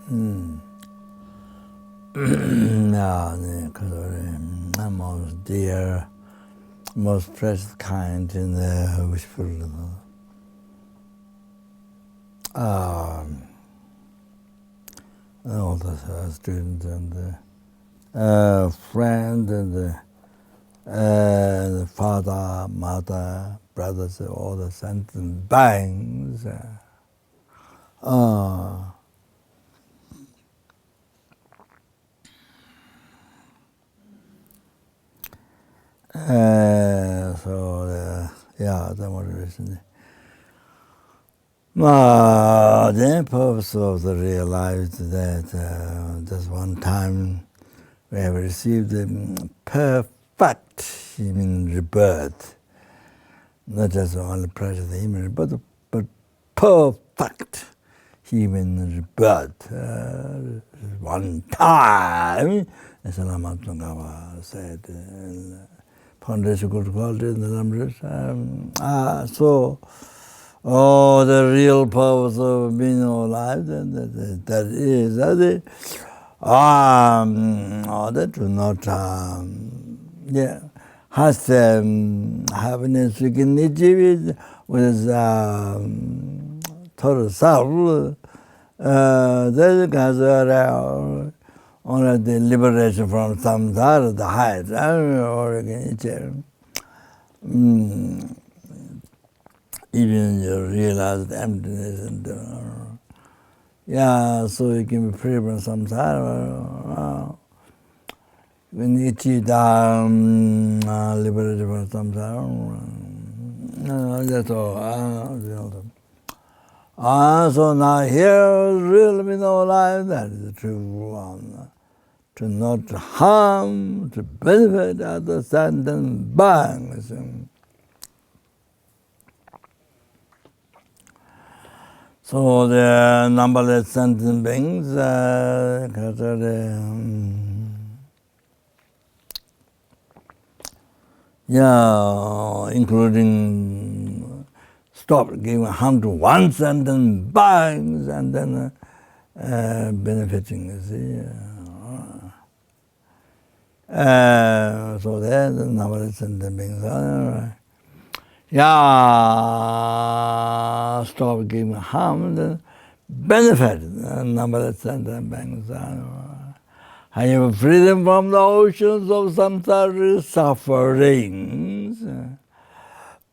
the most dear, most precious kind in the wishful. All the students and the friend and the father, mother, brothers, all the sentient beings. The motivation. The purpose of the realized that just one time we have received the perfect human rebirth, not just only precious human rebirth, but perfect human rebirth. One time, as Lama said, foundation could call it in the numbers. The real purpose of being alive, that is that to not has happiness we can achieve with total self. That has only the liberation from samsara, the highest, or even you realize the emptiness and so you can be free from samsara. When you achieve the liberation from samsara, that's all. So now here really be no life, that is the true one. To not harm, to benefit other sentient beings. So the numberless sentient beings, including stop giving harm to one sentient beings and then benefiting, you see. So there the numberless sentient beings are. Stop giving harm, then benefit numberless sentient beings. I have freedom from the oceans of samsaric sufferings.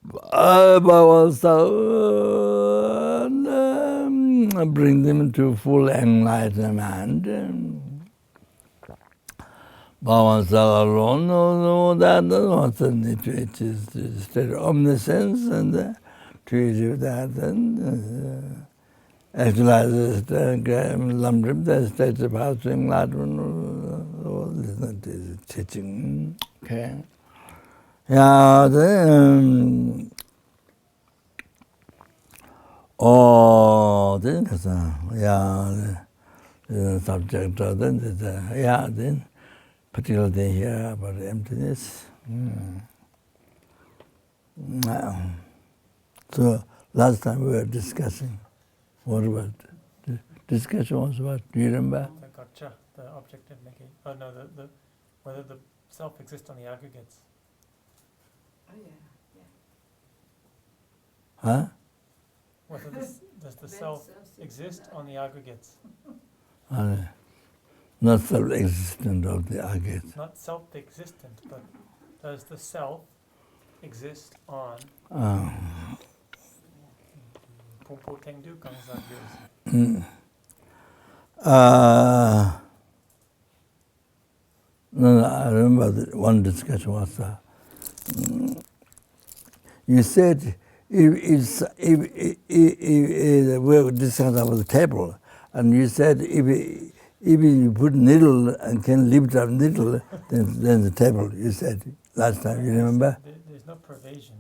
By oneself, bring them to full enlightenment. By oneself alone, no, that it is the state of omniscience, and to achieve that, and actualize the lamrim, the state of how to enlightenment, listen to the teaching. Okay. Then the subject of then particular thing here about emptiness. So last time we were discussing, what about the discussion was about? Do you remember? The gacha, the objective making. Oh no, the whether the self exists on the aggregates. Oh yeah. Huh? Whether does the self exist on the aggregates? Not self-existent of the aggregate. Not self-existent, but does the self exist on? Pumpo Tengdu comes on yours. No, I remember one discussion was you said if we were discussing about the table, and you said if you put needle and can lift up needle, then the table. You said last time. You remember? There's no pervasion.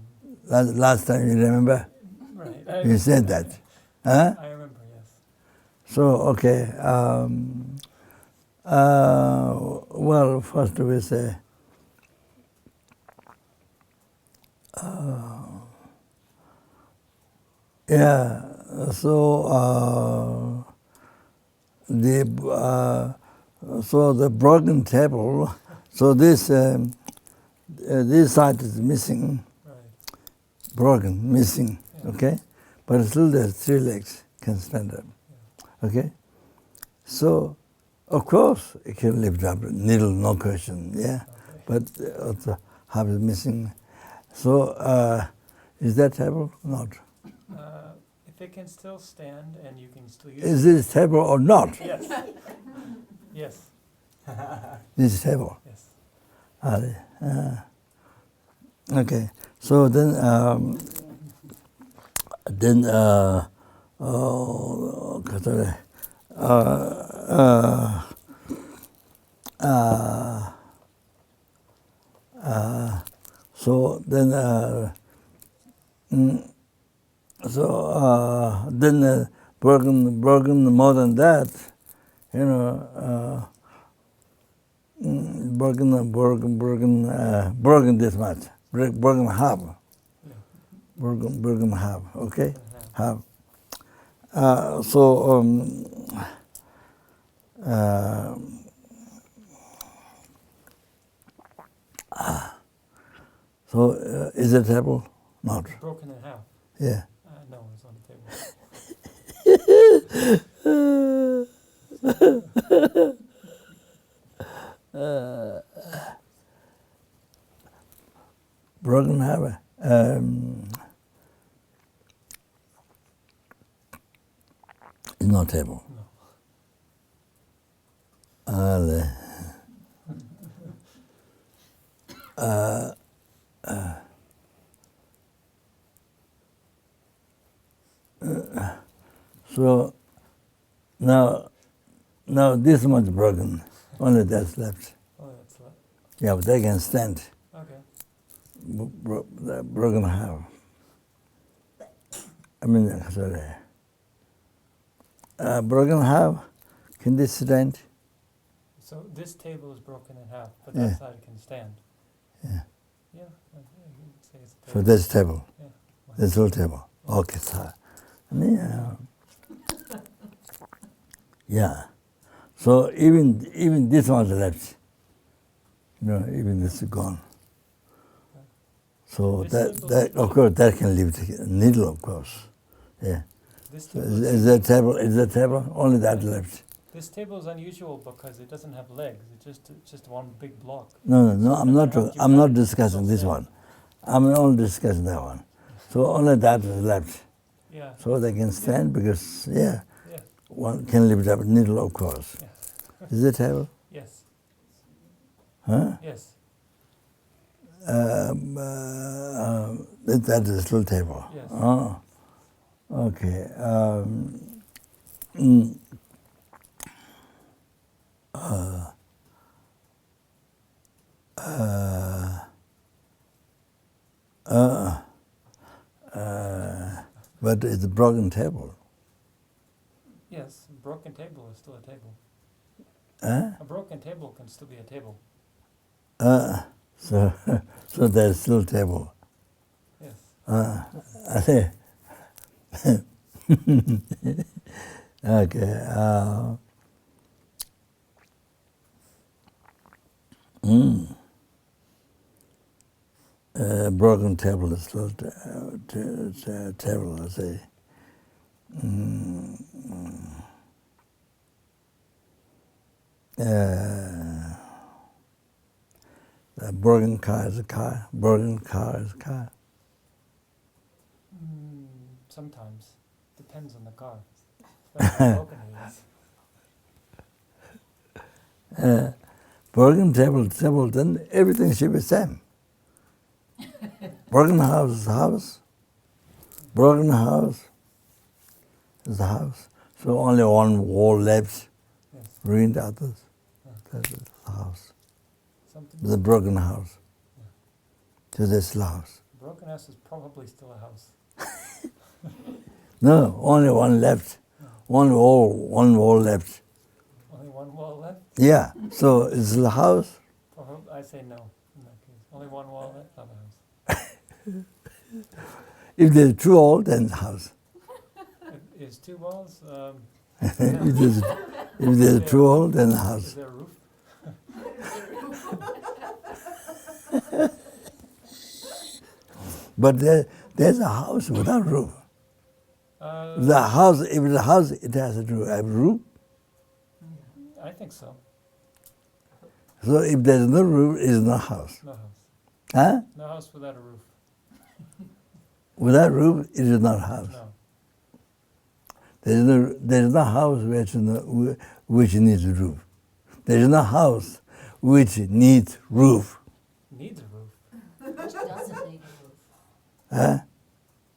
Last time you remember? Right. You said that, huh? I remember, yes. So okay. Well, first we say. So so the broken table, so this side is missing, Right. broken, missing, Yeah. okay? But still there's 3 legs can stand up, okay? So, of course, it can lift up, needle, no question, yeah? Okay. But also half is missing. So, is that table? Not. If it can still stand and you can still use Is this table or not? Yes. Yes. This table. Yes. Okay. So then, so then, broken more than that, you know, broken this much, broken half, Yeah. broken half, okay, Uh-huh. half. So is it table? Not. Broken in half. Yeah. No, it's on the table. Broken half. It's not table. No. So now this much broken, only that's left. Oh, that's left. Yeah, but they can stand. Okay. The broken half. I mean, sorry. Broken half, can they stand? So this table is broken in half, but Yeah. that side can stand. Yeah. Yeah. You can say it's a So table. that's table. Yeah. That's all table. Okay, so. Yeah. Yeah. So even this one's left. Even this is gone. So This that of course that can leave the needle, of course. Yeah. This So table, is that table? Is that table? Only that left. this table is unusual because it doesn't have legs. It's just one big block. No. So I'm no not. matter how you I'm not manage, it's discussing still this stand. one. I'm only discussing that one. So only that is left. Yeah. So they can stand because Yeah. one can lift up needle, of course. Yeah. Is it table? Yes. Huh? Yes. That is still table. Yes. Oh, okay. mm, but it's a broken table. Yes. A broken table is still a table. Huh? A broken table can still be a table. So so there's still table. Yes. I see. Okay. Broken table is still table, I say. A broken car is a car. Broken car is a car. Sometimes. Depends on the car. Depends how broken it is. Broken table, then everything should be same. Broken house is a house. Broken house is a house. So only one wall left, Yes. ruined others. Yeah. That is the house. Something. The broken house. So that's the house. Broken house is probably still a house. No, only one left. One wall left. Only one wall left? Yeah, so it's the house. I say no in that case. Only one wall left, not a house. If there's two walls, then it's a house. Is two walls? If there's too old, then a Is house. there a roof? But there's a house without roof. If the house, it has a roof. I think so. So if there's no roof, it's no house. No house. Huh? No house without a roof. Without roof, it is not house. No. There's no house which needs roof. There is no house which needs roof. Needs a roof. Which doesn't need a roof. Huh?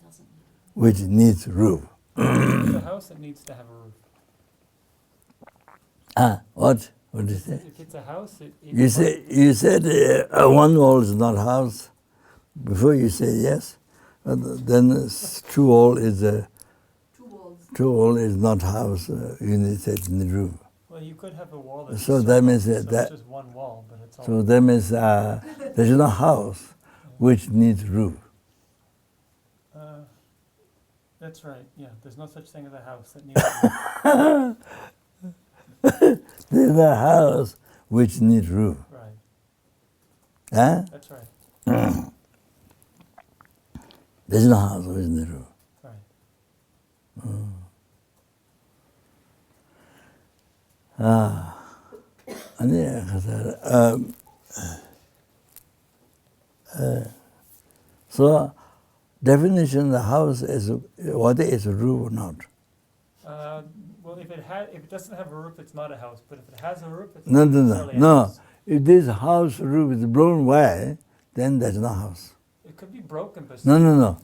Doesn't need Which needs roof. It's a house that needs to have a roof. What? What did you say? If it's a house, it You said one wall is not house. Before you say yes, then two wall is not house. You said in the roof. Well, you could have a wall that's So that means that it's just one wall, but it's all. So that means there is no house which needs roof. That's right. Yeah, there's no such thing as a house that needs a roof. There is no house which needs roof. Right. Huh? That's right. There is no house which needs roof. Right. So, definition of the house is whether it's a roof or not. Well, if it doesn't have a roof, it's not a house. But if it has a roof, it's No. not necessarily a house. If this house roof is blown away, then there's no house. It could be broken, but No.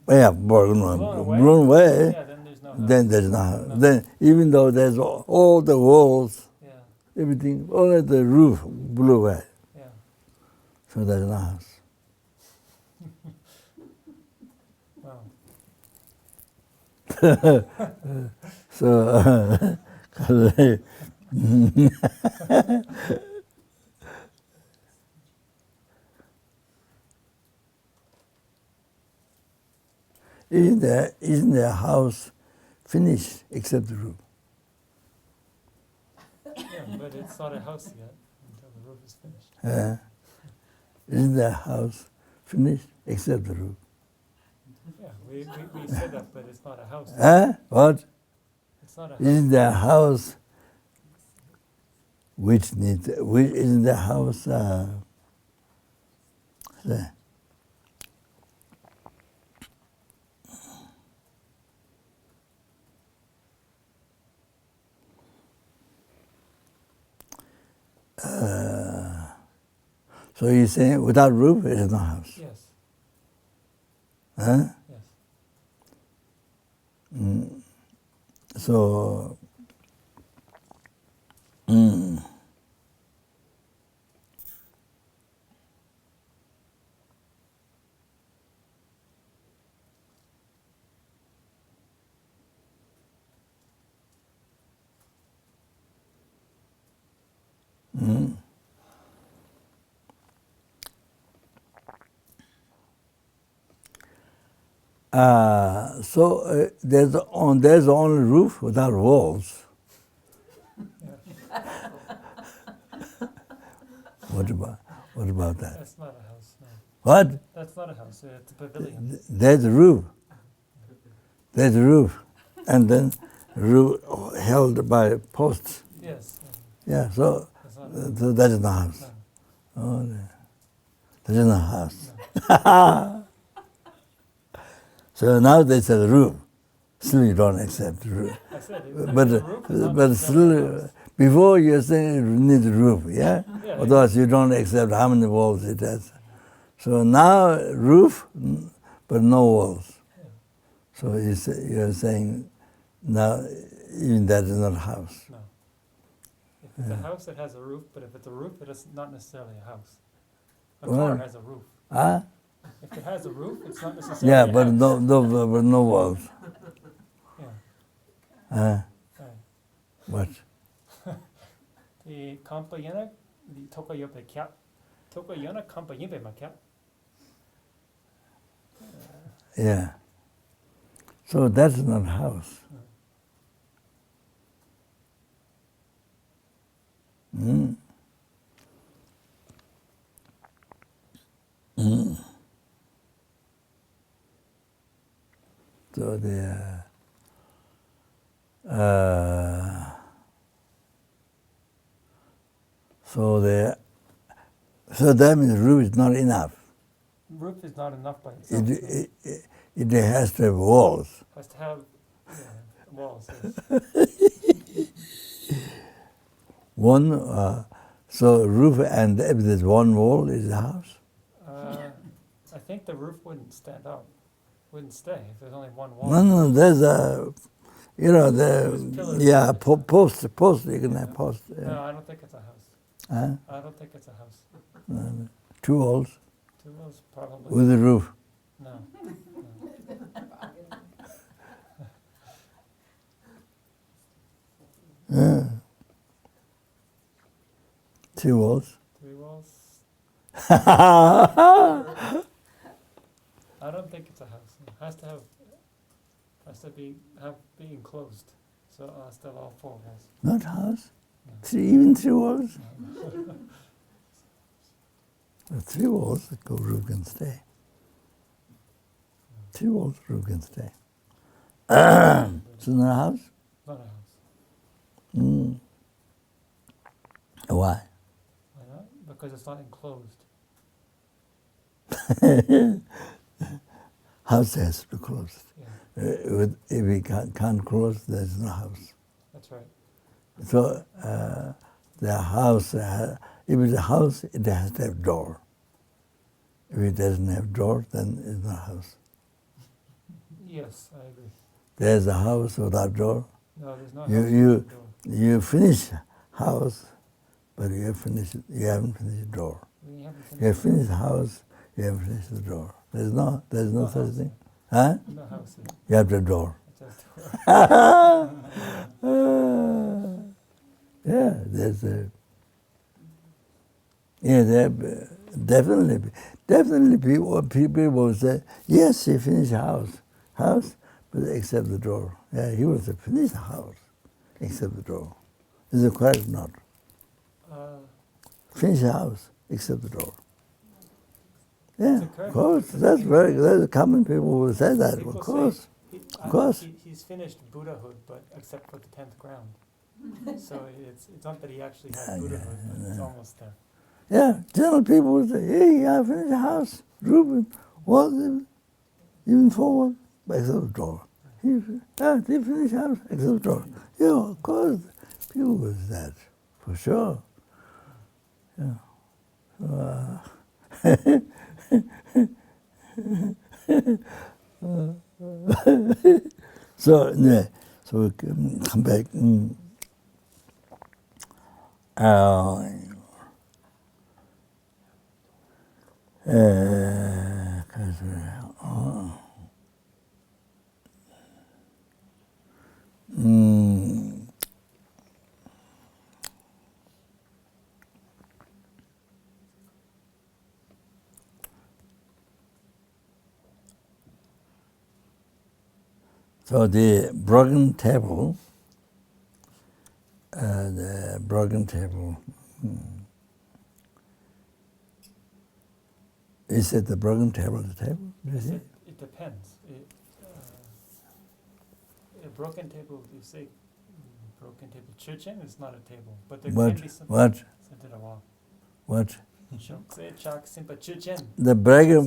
Yeah, blown away. Yeah, then there's no house. Then there's no house. No. Then even though there's all the walls, Yeah, everything, only the roof blew away. yeah. So there's no house. Wow. So, isn't their house finished except the roof? Yeah, but it's not a house yet until the roof is finished. Isn't their house finished except the roof? Yeah, we said that, but it's not a house. What? It's not a house. Isn't their house isn't their house there? So you're saying without roof, it is no house? Yes. Huh? Yes. So, there's only roof without walls. What about that? That's not a house. No. What? That's not a house. It's a pavilion. There's a roof. There's a roof, and then roof held by posts. Yes. Yeah. So That's not a house. so that is the house. No. Oh, that is the house. So now they said roof. Still you don't accept roof. I said it. But the roof is not but necessarily a still, house. before you're saying it needs a roof, yeah? Yeah, Otherwise you don't accept how many walls it has. So now roof, but no walls. So you're saying now even that is not a house. No. If it's a house, it has a roof, but if it's a roof, it is not necessarily a house. A car Well, has a roof. Huh? If it has a roof, it's not necessarily Yeah, a but house. but no walls. Yeah. Right. What? The kampa yana, the toko yope kya. Toko yana kampa yimpe ma kya. Yeah. So that's not a house. So the so that means roof is not enough. Roof is not enough by itself. It has to have walls. Has to have walls. Yes. One, so roof and if there's one wall is the house. I think the roof wouldn't stand up, wouldn't stay if there's only one wall. No, there's a, There's the pillars. yeah post. You can have post. No, I don't think it's a house. Huh? I don't think it's a house. 2 walls 2 walls, probably. with a roof. No. Yeah. 2 walls. 3 walls. I don't think it's a house. It has to be enclosed. So it has to have all 4 walls. Not house. Even 3 walls. 3 walls, go roof can stay. 3 walls, roof can stay. So not a house? Not a house. Mm. Why? Why not? Because it's not enclosed. House has to be closed. Yeah. If we can't close, there's no house. That's right. So the house, if it's a house, it has to have door. If it doesn't have door, then it's not a house. Yes, I agree. There's a house without door. No, there's no You- house you- without a door. You finish house, but you haven't finished the door. We haven't finished You have finished house, you haven't finished the door. There's no No such house. thing. Huh? No house yet. You have the door. It's just door. Yeah, there's a. Yeah, there definitely people will say, yes, he finished house, but except the door. Yeah, he will say, finish the house, except the door. Is it correct or not? Finish the house, except the door. Yeah, Is it correct? of course. That's common people will say that. People Of course. say Of course. He's finished Buddhahood, but except for the 10th ground. So it's not that he actually has Buddhahood, but it's almost there. Yeah, general people will say, hey, I finished the house, Reuben, what, even forward, except the door. He finished the house, except the door. Yeah, of course, people will say that, for sure. Yeah. So, anyway, so we come back. So the broken table, is it the broken table, the table? Is it? It depends. A broken table, you say broken table. Chuchen is not a table, but there can be some. What? What? The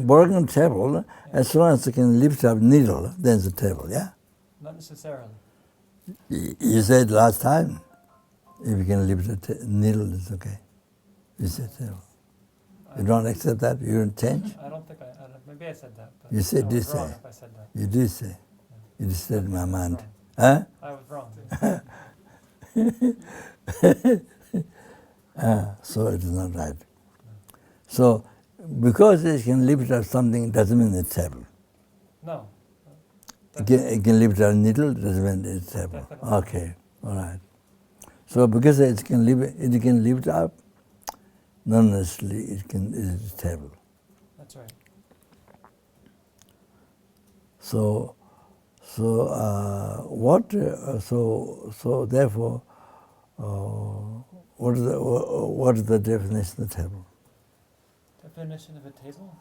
broken table, as long as you can lift up needle, then it's a table, yeah? Not necessarily. You said last time, if you can lift a needle, it's okay. You said table. You don't accept that? You don't change? I don't think maybe I said that. But You said I was this wrong say. if I said that. You did say. You just said in my I was mind. wrong. Huh? I was wrong. So it is not right. So, because it can lift up something doesn't mean it's table. No. It can lift up a needle doesn't mean it's table. Definitely. Okay, all right. So because it can lift up, not necessarily it's table. That's right. So therefore, what is the definition of the table? Definition of a table?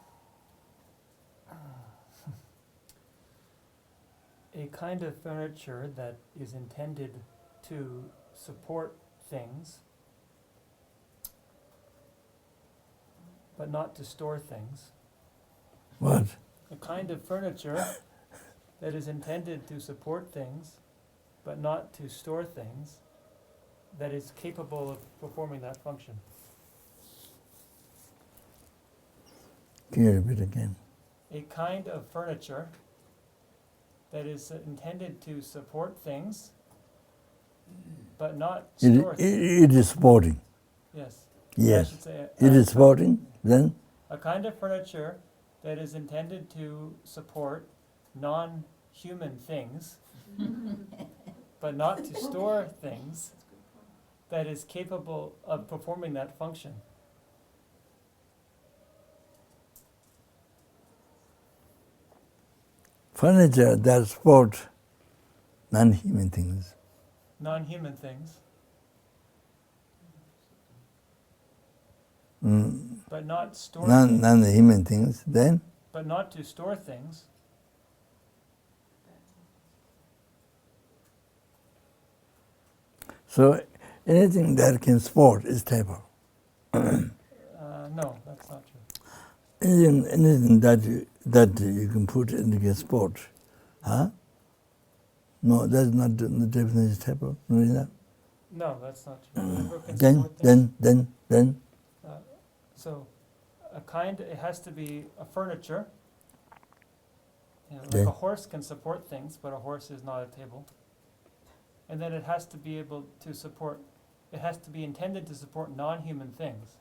A kind of furniture that is intended to support things, but not to store things. What? A kind of furniture that is intended to support things, but not to store things, that is capable of performing that function. Can you repeat again? A kind of furniture that is intended to support things, but not store things. It is sporting. Yes. I Yes. should say It is sporting, then? a kind of furniture that is intended to support non-human things, but not to store things, that is capable of performing that function. Furniture that support non-human things. Non-human things, but not store things, Non-human things, then? but not to store things, So anything that can support is table. no, that's not true. Anything that you can put in the sport, huh? No, that's not the definition of table. No, is that? No, that's not true. Whatever can support things. Then. So, it has to be a furniture. Like Yeah. a horse can support things, but a horse is not a table. And then it has to be able to support, it has to be intended to support non-human things.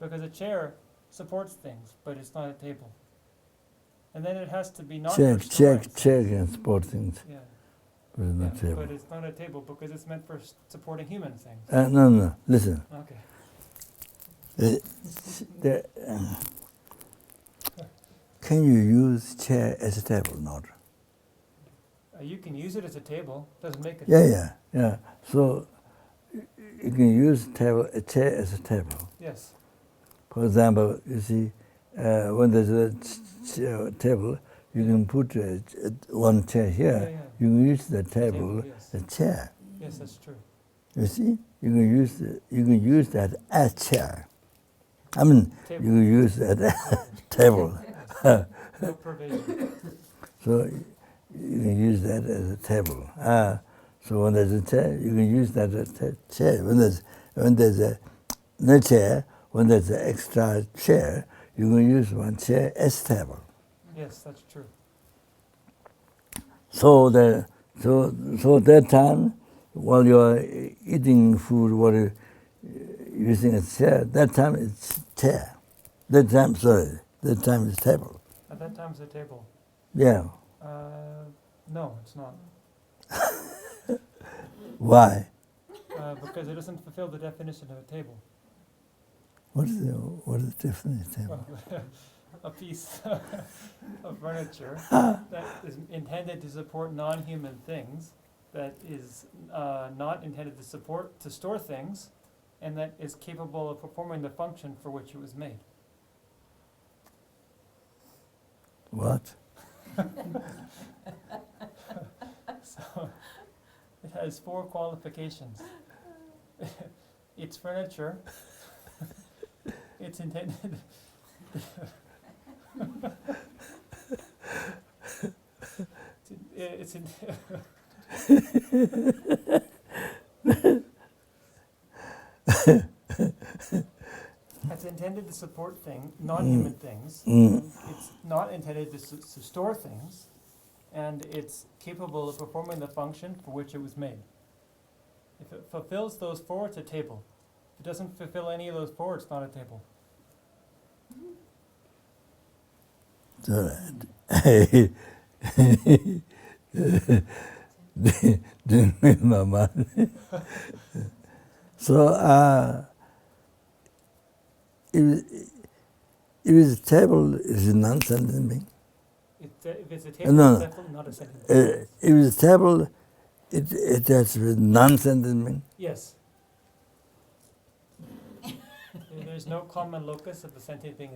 Because a chair supports things, but it's not a table. And then it has to be not for storing things. Chair can support things, Yeah, but it's not table. but it's not a table because it's meant for supporting human things. No, listen. Okay. Can you use chair as a table? Not. You can use it as a table, doesn't make it. Yeah. So you can use a chair as a table. Yes. For example, you see, when there's a table, you can put one chair here. Yeah. You can use the table yes. as a chair. Yes, that's true. You see, you can use that as chair. I mean, Table. you can use that as table. No provision. So you can use that as a table. So when there's a chair, you can use that as a chair. When there's no chair, when there's an extra chair, you can use one chair as table. Yes, that's true. So that time, while you're eating food, while you're using a chair, that time it's chair. That time is table. At that time, it's a table. Yeah. No, it's not. Why? Because it doesn't fulfill the definition of a table. What is the definition of table? A piece of furniture that is intended to support non-human things, that is not intended to store things, and that is capable of performing the function for which it was made. What? So it has 4 qualifications. It's furniture. It's intended. it's intended to support non-human things. It's not intended to store things, and it's capable of performing the function for which it was made. If it fulfills those 4, it's a table. If it doesn't fulfill any of those 4, it's not a table. So if it's a table, is a non-sentient being. If it's a table, No. it's definitely not a sentient being. If it's a table, it has a non-sentient being. Yes. There's no common locus of the sentient being.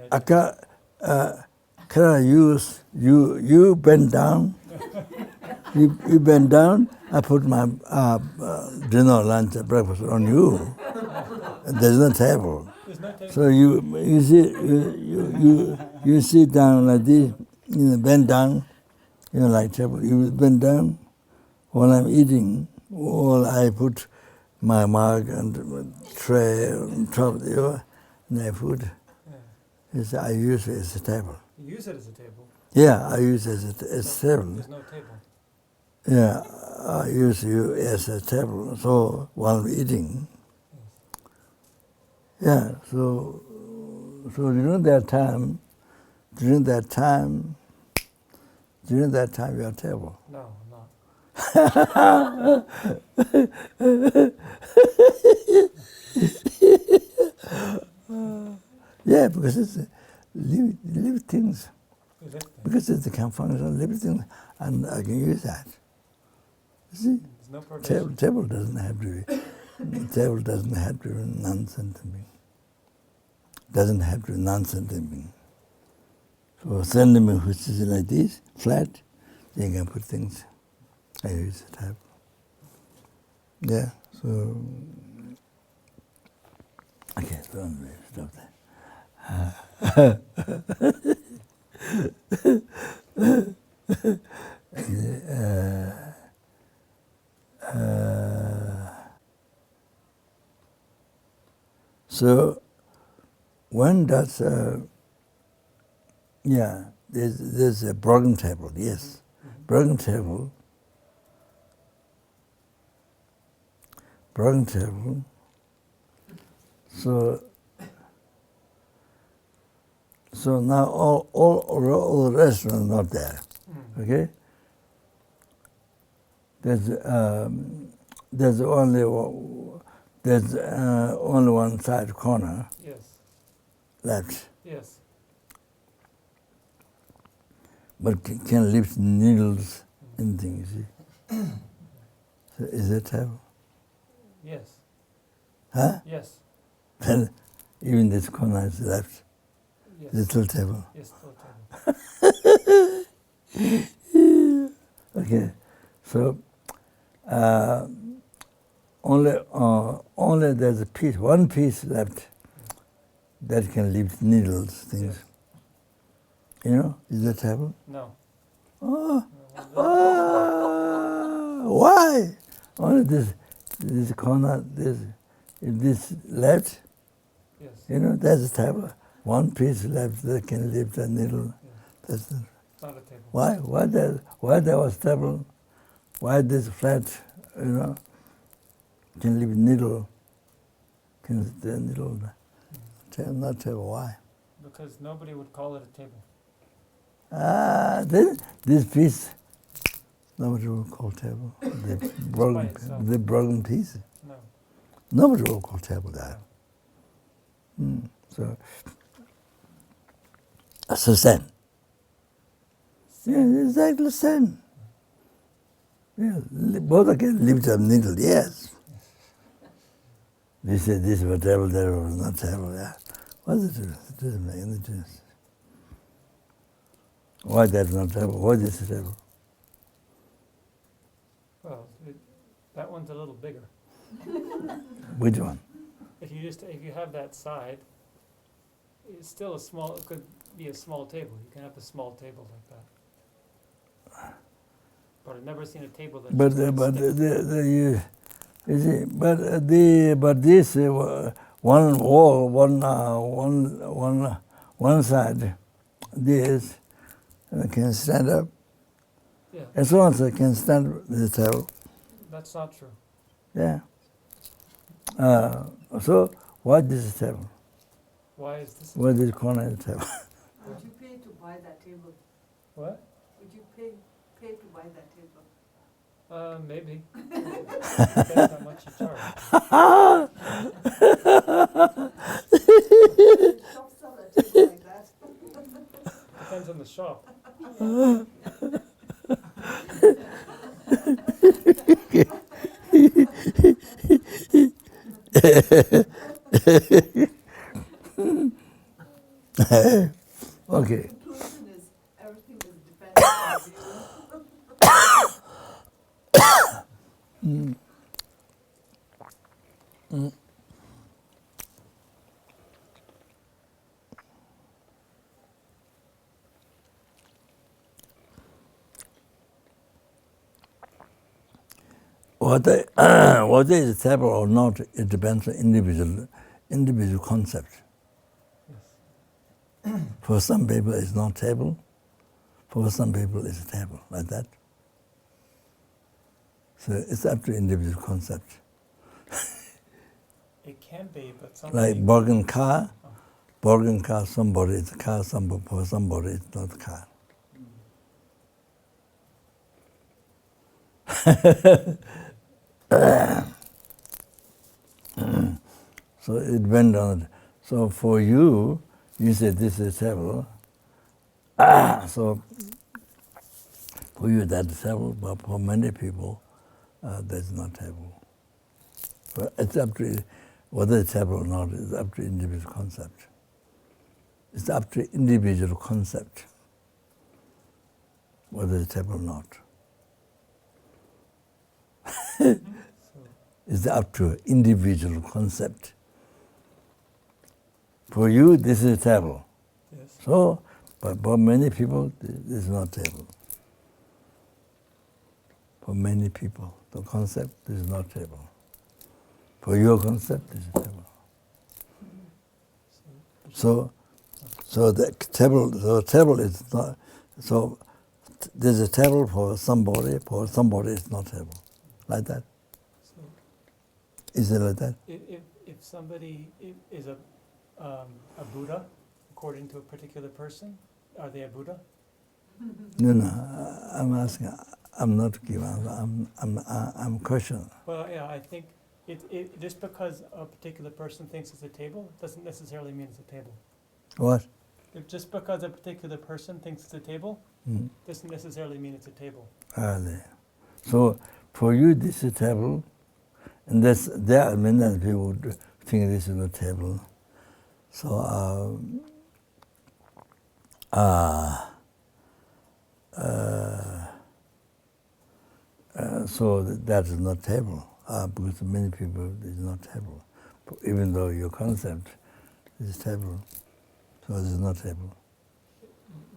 Can I use you bend down? You bend down, I put my dinner, lunch, breakfast on you. There's no table. There's no table. So you sit down like this, bend down, like table. You bend down while I'm eating, while I put my mug and tray on top of the food. Yeah. I use it as a table. You use it as a table. Yeah, I use it as a table. There's no table. Yeah, I use you as a table. So while I'm eating, yeah. So during that time, you're table. No, I'm not. Yeah, because it's live things. Is it? Because it's the can function of living things, and I can use that. You see, There's no prohibition. table doesn't have to be. Table doesn't have to be non-sentient. Doesn't have to be non-sentient. So sentiment which is like this, flat, you can put things. I use the table. Yeah. So okay. So anyway, stop that. So when does there's a broken table, yes. Broken table. So now all the rest are not there. Okay? There's only one side corner Yes. left, Yes. but can lift needles and things. See? So is it table? Yes. Huh? Yes. Then even this corner is left. Yes. Little table. Yes, still table. Okay, so only there's one piece left that can lift needles, things. Yes. You know, is that table? No. Oh, why? Only this corner, this left. Yes. That's a table. One piece left that can lift a needle. Yes. That's It's not a table. why there was table? Why this flat? Can lift needle? Can the needle? Not table. Why? Because nobody would call it a table. This piece, nobody will call table. The broken piece. No. Nobody will call table that. So Zen. Yeah, exactly Zen. Yeah, both again lift up needle, yes. They said this was table, that was not table. Yeah. What's the difference? It doesn't make any difference. Why that's not table? Why this is table? Well, that one's a little bigger. Which one? If you have that side, it's still a small. It could be a small table. You can have a small table like that. But I've never seen a table that. But this one wall, one side, this can stand up. Yeah. As long as I can stand the table. That's not true. Yeah. So why this table? Why is this? Why this corner of the table? Would you pay to buy that table? What? Would you pay to buy that table? Maybe. Depends how much you charge. Shop sell a table like that. Depends on the shop. Okay. The conclusion is everything is dependent on you. Mm. Whether whether it's table or not, it depends on individual concept. Yes. For some people, it's not table. For some people, it's a table, like that. So it's up to individual concept. It can be, but Like somebody. bargain car, somebody it's a car, for somebody it's not a car. So it depends on it. So for you, you say this is a table. So for you that's a table, but for many people, that's not table. But it's up to whether it's table or not. It's up to individual concept. It's up to individual concept whether it's table or not. So, It's up to individual concept. For you, this is a table. yes. So, but for many people, this is not table. For many people, the concept is not table. For your concept, this is table. So the table is not. So there's a table for somebody it's not table, like that. So Is it like that? if somebody is a Buddha, according to a particular person, are they a Buddha? No. I'm asking. I'm not giving. I'm questioning. Well, yeah, I think it just because a particular person thinks it's a table doesn't necessarily mean it's a table. What? If just because a particular person thinks it's a table Mm. doesn't necessarily mean it's a table. So for you, this is a table, and there are many other people who think this is a table. So so that is not table because many people it is not table, even though your concept is table. So it is not table.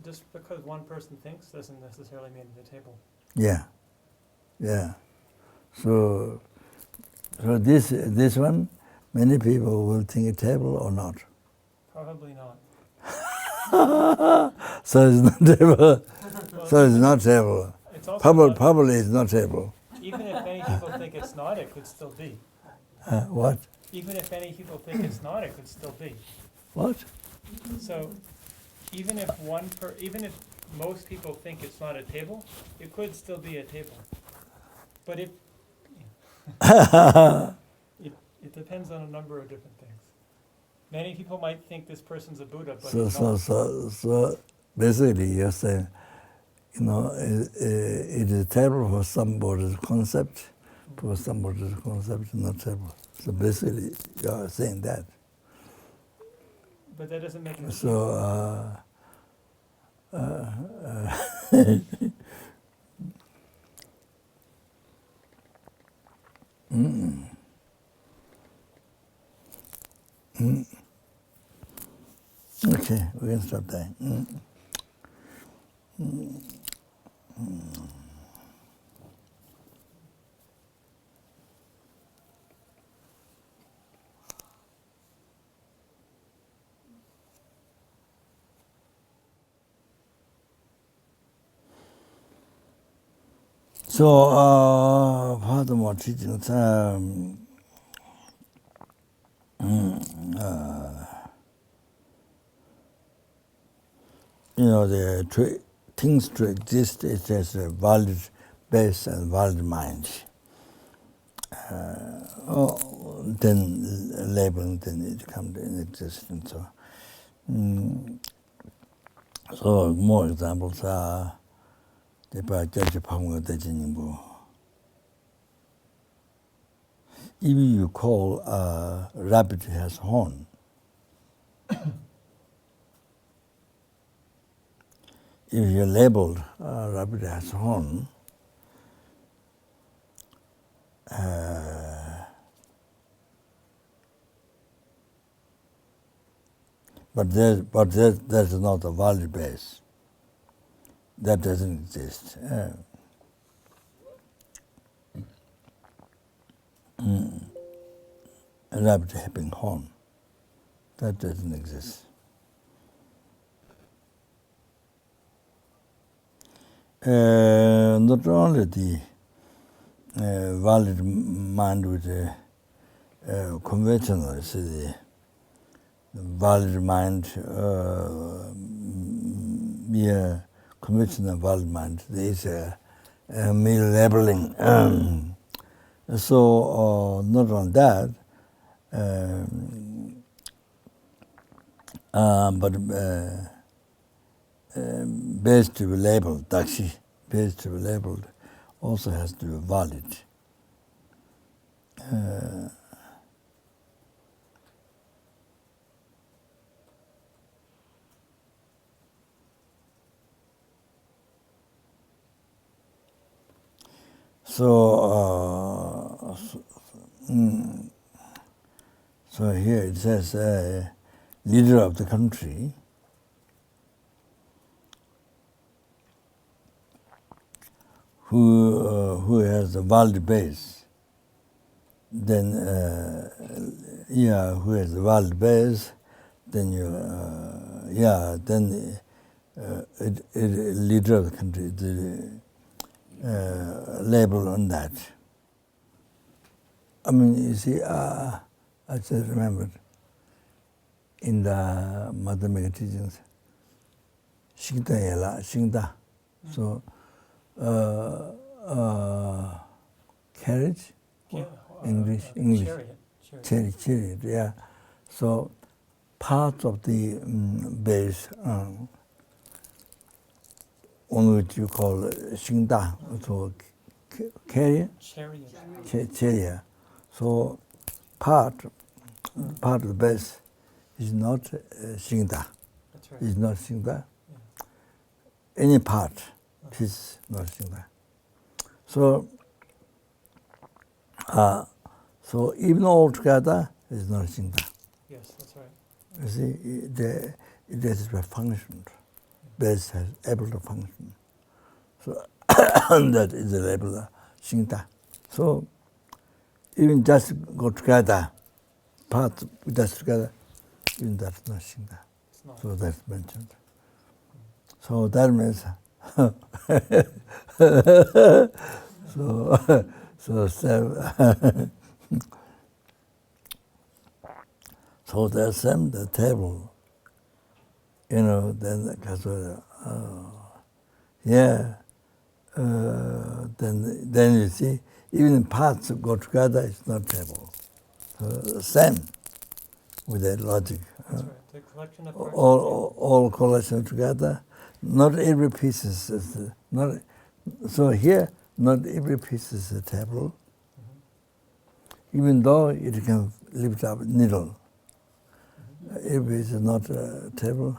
Just because one person thinks doesn't necessarily mean it's a table. Yeah. So this one, many people will think a table or not. Probably not. So it's not table. Well, So it's not table. it's also not, Probably it's not table. even if many people think it's not, it could still be. What? Even if many people think it's not, it could still be. What? So even if most people think it's not a table, it could still be a table. But it depends on a number of different things. Many people might think this person's a Buddha, but he's not. So basically you're saying, it is a table for somebody's concept, for somebody's concept, not table. So basically you are saying that. But that doesn't make any sense. So okay, we can stop there. So, furthermore teachings, the things to exist, it has a valid base and valid mind. Then labeling, then it comes in existence. So more examples are the even you call a rabbit has horn. If you labeled a rabbit has horn, But that's not a valid base. That doesn't exist. A rabbit having horn. That doesn't exist. Not only the valid mind with the conventional, the valid mind, conventional valid mind, there is a mere labeling. So not on that, but base to be labeled, dakshi, base to be labeled, also has to be valid. So here it says leader of the country who has a valid base, then who has a valid base, then leader of the country, the label on that. I mean, you see, I just remembered in the mathematical teachings, Shingda Yela, Shingda. So, carriage, English, chariot, yeah. So, part of the base on which you call Shingda, so carrier, chariot. So, part of the base is not Shingda. That's right. Is not Shingda. Any part is not Shingda. So, so even all together is not Shingda. Yes, that's right. You see, it has functioned. Base has able to function. So that is the label of Shingda. So even just go together, parts just together, even that's not Shingda. So that's mentioned. So that means so there's the table, then then you see even parts go together, it's not table. So same with that logic. That's right. The collection of parts All collection together. Not every piece is not. So here, not every piece is a table. Even though it can lift up needle, every piece is not a table.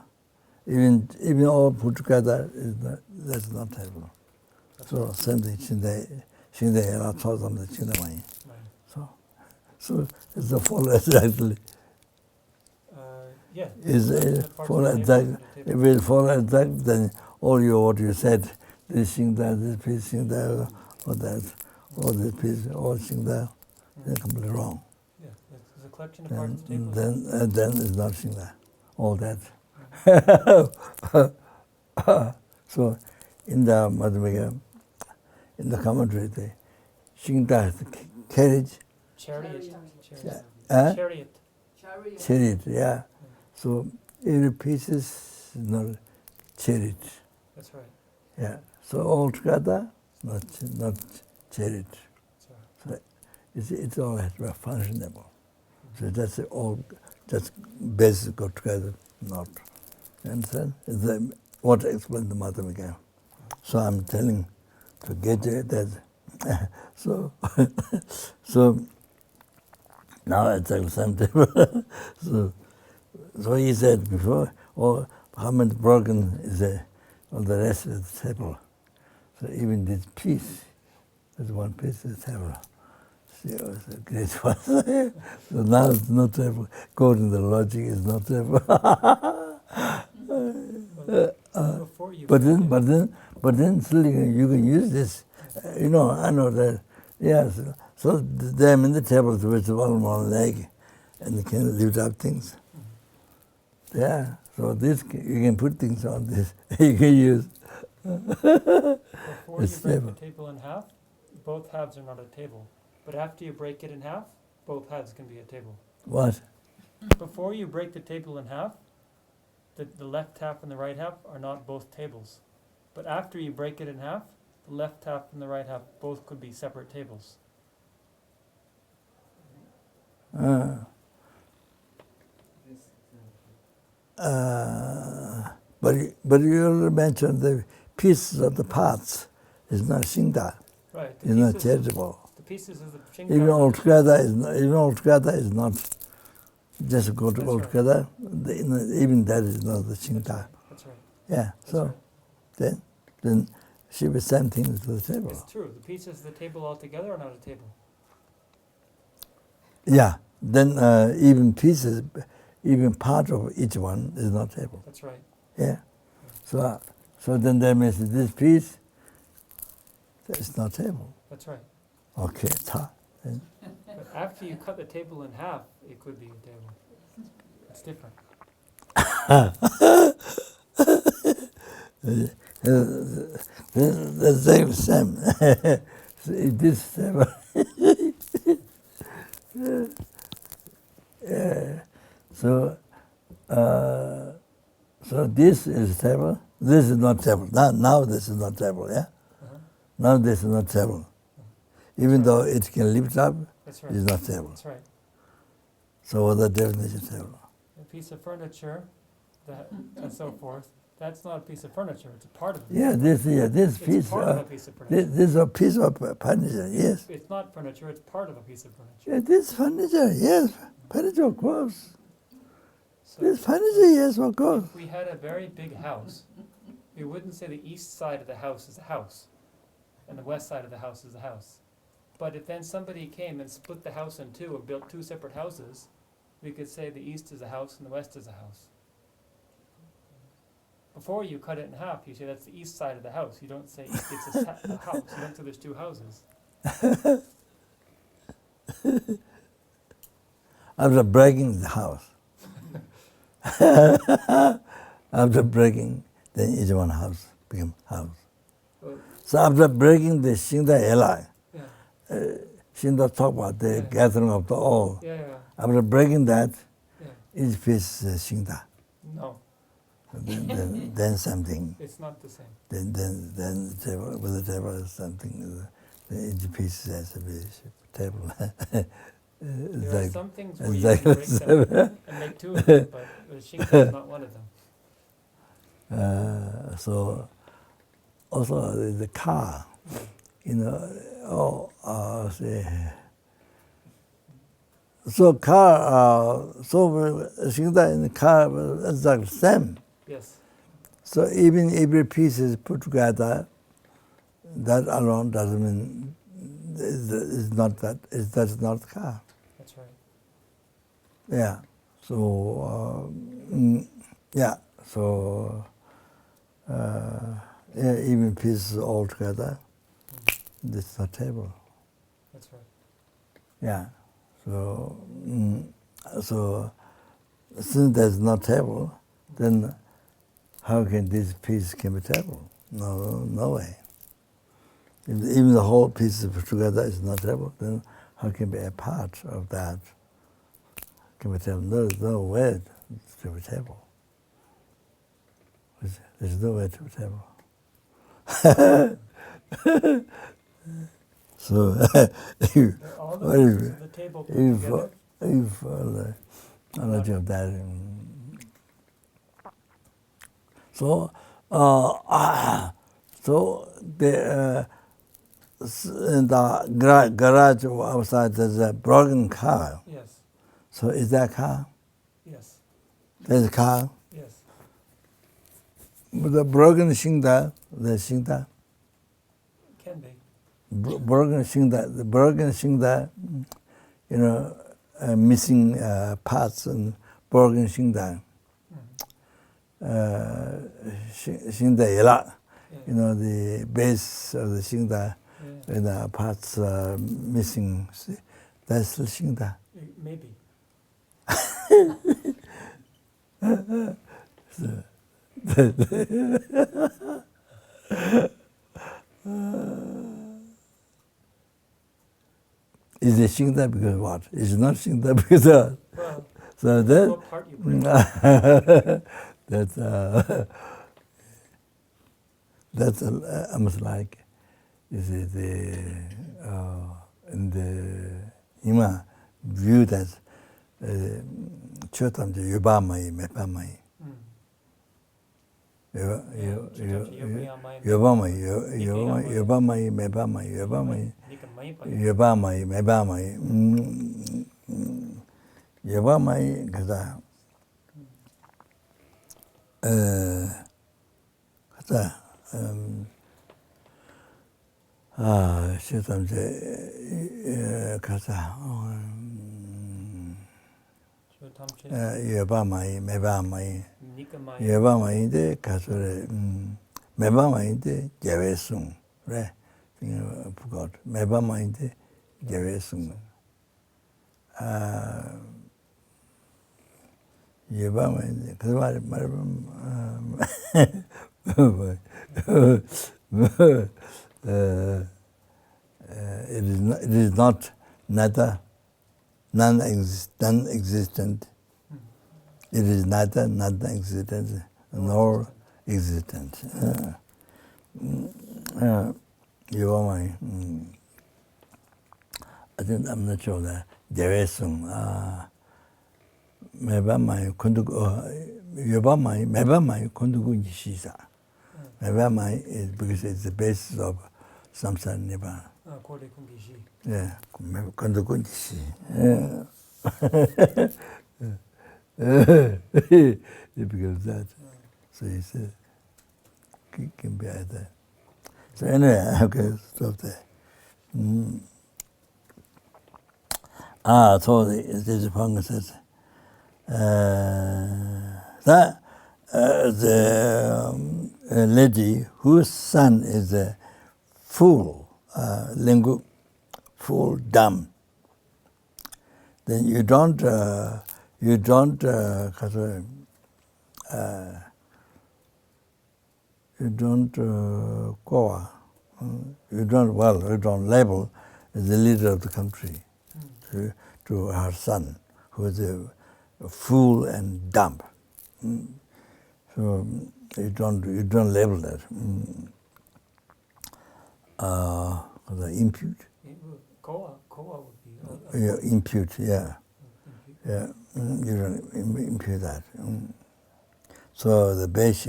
Even all put together that's not table. So same thing. Shingde told them the Shingde. So it's a follow exactly. Yeah. Is follow exactly. If it follow exactly, then all what you said, this Shingde, this piece Shingde, or that, all this piece, all Shingde, they're completely wrong. Yeah, it's a collection of parts of tables. Then it's not Shingde. All that. So in the Madhumika, in the commentary, the Shingda is the carriage. Chariot. Chariot, yeah. So every piece is not chariot. That's right. Yeah. So all together, not chariot. That's right. So it's all has to be functionable. So that's all, just bases go together, not. You understand? It's what explains the Madhumika. So I'm telling to Gache that so now it's the same table. So he said before, how much broken is all the rest of the table. So even this piece, there's one piece of the table. She was a great one. So now it's not table. According to the logic, it's not table. Before you But break then still you can use this. I know that. Yes. So them in the tables with one leg, and you can lift up things. Yeah. So this you can put things on this. You can use. Before you It's break table. the table in half, both halves are not a table. But after you break it in half, both halves can be a table. What? Before you break the table in half, the left half and the right half are not both tables. But after you break it in half, the left half and the right half both could be separate tables. But you already mentioned the pieces of the parts is not shingda. Right. It's not changeable. The pieces of the Even shingar. altogether is not just go to That's altogether. Even that is not the shingda. That's right. Yeah. That's So right. then she was same thing to the table. It's true. The pieces of the table altogether are not a table. Yeah. Then even pieces, even part of each one is not table. That's right. Yeah. So then that means this piece, it's not table. That's right. Okay. Ta. Then But after you cut the table in half, it could be a table. It's different. the same. This table. Yeah. So this is table. This is not table. Now this is not table. Yeah. Uh-huh. Now this is not table. Even though it can lift up, That's right. it's not table. That's right. So what's the definition of table? A piece of furniture, and so forth. That's not a piece of furniture. It's a part of it. Yeah, this It's piece. part of a piece of furniture. This is a piece of furniture. Yes. It's not furniture. It's part of a piece of furniture. Yeah, this furniture. Yes, furniture of course. So This furniture. Yes, of course. if we had a very big house, we wouldn't say the east side of the house is a house, and the west side of the house is a house. But if then somebody came and split the house in two and built two separate houses, we could say the east is a house and the west is a house. Before you cut it in half, you say that's the east side of the house. You don't say it's a house. You don't say there's two houses. After breaking the house. After breaking, then each one house became house. Well, So after breaking the Shinda Eli, yeah, Shinda talk about the Yeah. gathering of the all. yeah. After breaking that, Yeah. each piece is Shinda. No, Then something. it's not the same. Then the table, with the table is something. Each piece has a table. There are some things where it's you like can break them and make two of them, but the shinka is not one of them. So also the car, so car, so Shinda in the car is the same. Yes, So even every piece is put together, that alone doesn't mean it's not that. That's not the car. that's right. Yeah. So yeah. So yeah, even pieces all together, this is a table. That's right. Yeah. So so since there's no table, then how can this piece can be table? No way. If even the whole piece put together is not table, then how can be a part of that can be table? There's no way to be table. There's no way to be table. So All the what if- pieces of the table put if together. the knowledge of that. So so the in the garage outside there's a broken car. Yes, So is that car? yes, There's a car. yes. With the broken Shinda, the Shinda. Can be. broken Shingda, the broken Shingda, you know, missing parts and broken Shingda. Shingda Yela, you know, the base of the Shingda, and the parts missing. See, that's the Shingda. Maybe. Is it Shingda because what? It's not Shingda because what? Well, So that, what part you bring? that's almost like, is it in the Ima viewed as chotam de yobamai mepamai. Yobamai mepamai yobamai mepamai yobamai kaza kaza chotam de kaza yobamai mepamai yobamai de kasure mepamai de javesung, right? I forgot. Mepamai de javesung. Yobamai it is not neither non-existent. It is neither non-existent nor existent. Yobamai. I think I'm not sure that javesung. Mepamai yobamai mepamai kundugu nishisa. Mepamai is because it's the basis of samsara nibbana. Yeah, kundugu nishi. It becomes that. So he said, can be either. So anyway, okay, stop there. So this Panga says, that the lady whose son is a fool, fool, dumb, then you don't label as the leader of the country to her son, who is a fool and dumb. So you don't label that. The impute. Koa would be. Yeah, impute. Yeah. Yeah. You don't impute that. So the base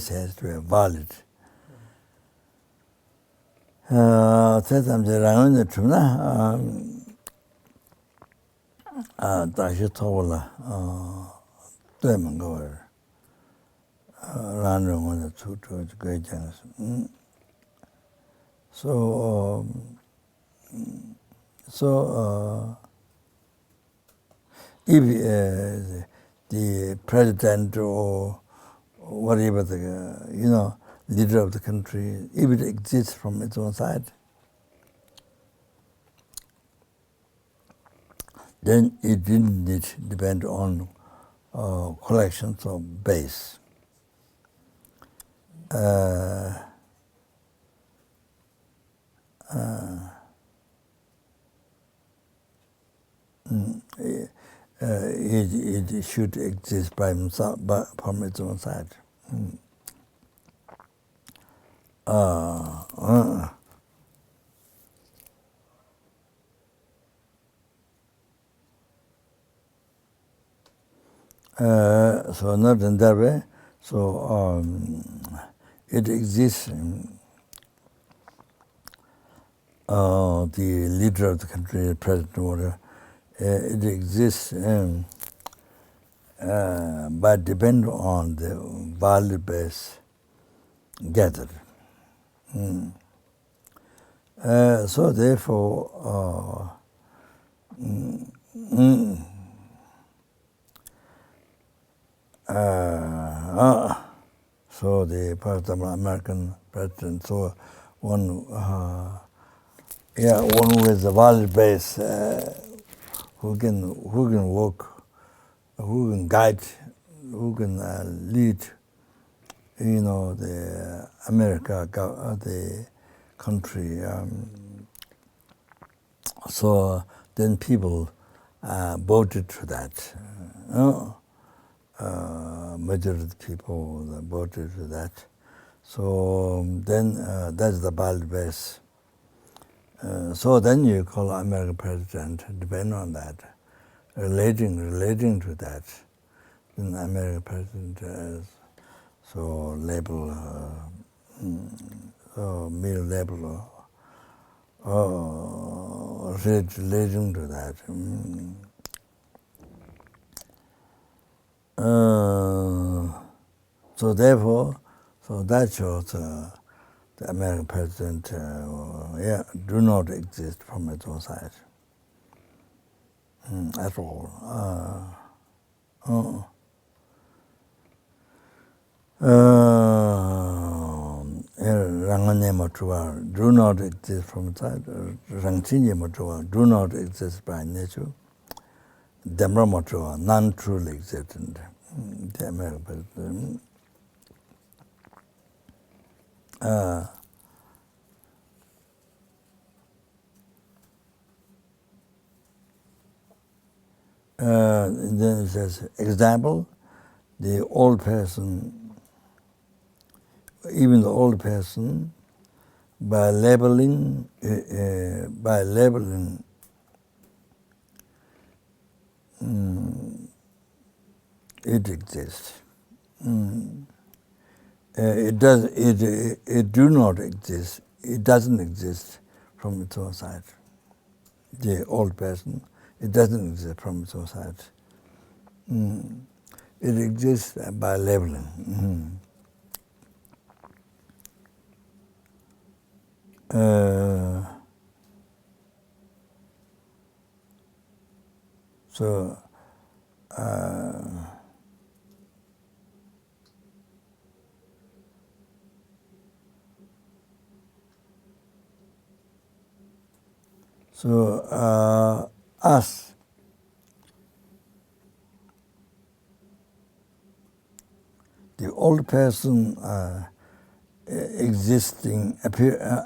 has to be valid. Sometimes around the tuna, dashi tola, go around the two great chance. So if the president or whatever the leader of the country, if it exists from its own side, then it didn't depend on collections of base. It should exist by himself, from its own side. So not in that way. So it exists. The leader of the country, the president, or whatever, it exists, but depend on the value base gathered. So therefore, so the, for example, American president, so one, one with a valid base, who can work, who can guide, who can lead, the America, the country. So then people voted for that. Majority of people voted for that. So then that's the valid base. So then you call American president, depend on that, relating to that. Then American president so label, mere label, relating to that. So therefore, so that shows the American president, do not exist from its own side at all. Rangane Matua do not exist from its side. Rangchinye Matua do not exist by nature. Demra Matua, non-truly existent. The American president. Then it says, example, the old person, even the old person, by labeling, it exists. It do not exist. It doesn't exist from its own side. The old person, it doesn't exist from its own side. It exists by labeling. So us, the old person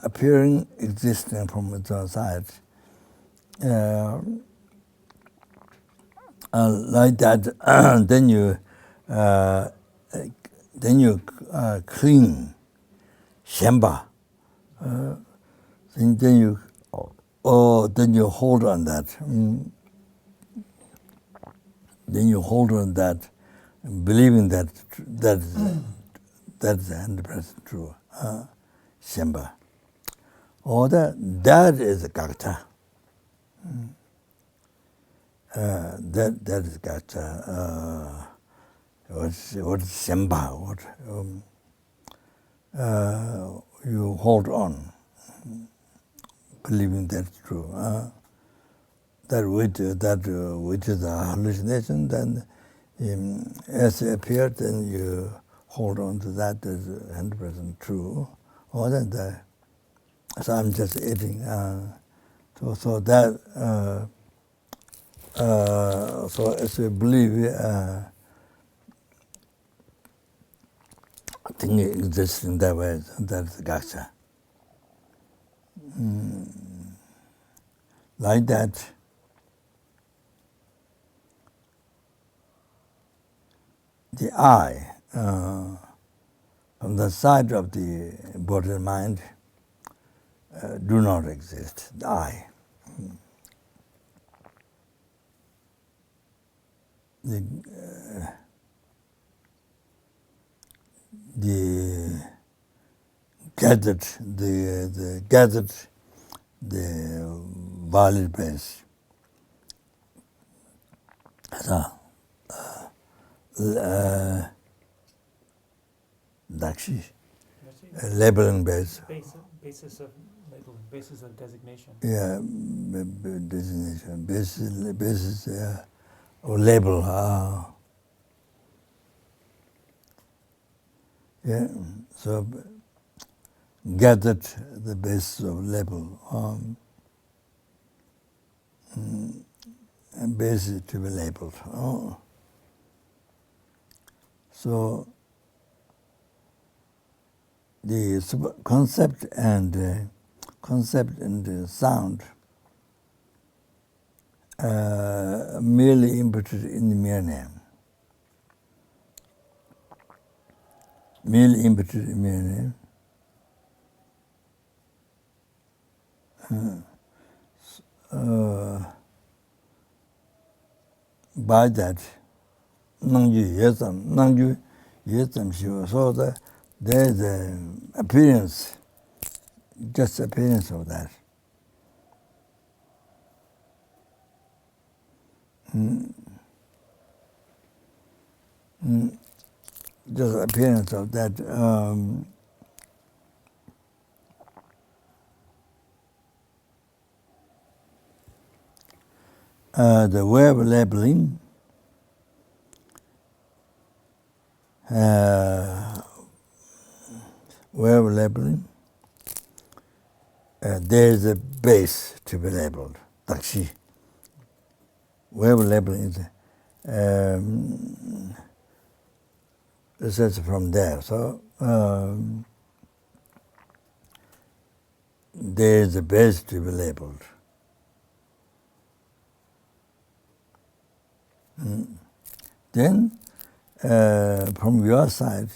appearing, existing from its own side, like that, then you cling, shemba, then you hold on that. Then you hold on that, believing that that's 100% true. Shemba. Or that is a Gakta. That is Gakta. What's Shemba? You hold on, believing that's true. That which is a hallucination, then as it appeared, then you hold on to that as 100% true. Or then so I'm just eating. So that so as we believe thing exists in that way, that's Gacha. Like that. The I, from the side of the body and mind, do not exist. The I. The gathered, the valid base. So, Dakshi, labeling base. Basis of labeling, basis of designation. Yeah, designation, basis or label. Yeah, so gathered the basis of label, and basis to be labeled. So the concept and sound merely inputted in the mere name. Merely inputted in mere name. By that, nangju yesam shiva. So there's an appearance, just appearance of that. Just appearance of that. The way of labeling there is a base to be labeled. Takshi. Way of labeling is research from there. So there is a base to be labeled. Then from your side,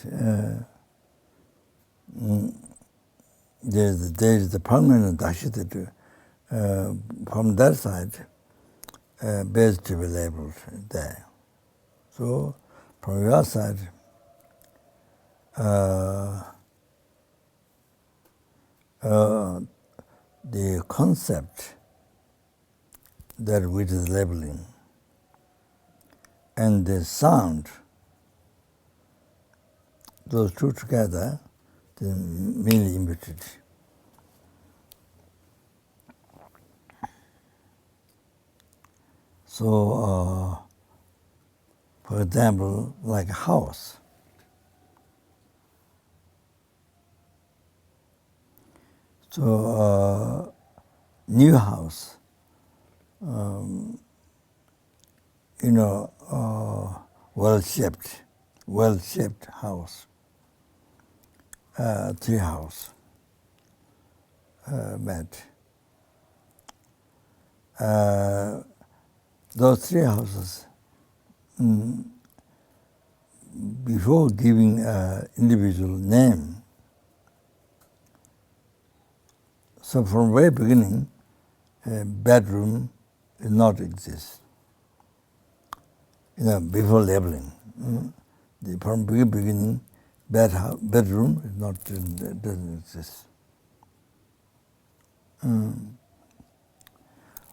there's the permanent Dashita from that side, base to be labeled there. So from your side, the concept that which is labeling and the sound, those two together, they merely imputed. So, for example, like a house. So, new house, well-shaped house, tree house, met. Those three houses, before giving an individual name, so from very beginning, a bedroom did not exist. Before labeling, from very beginning, bedroom is not doesn't exist.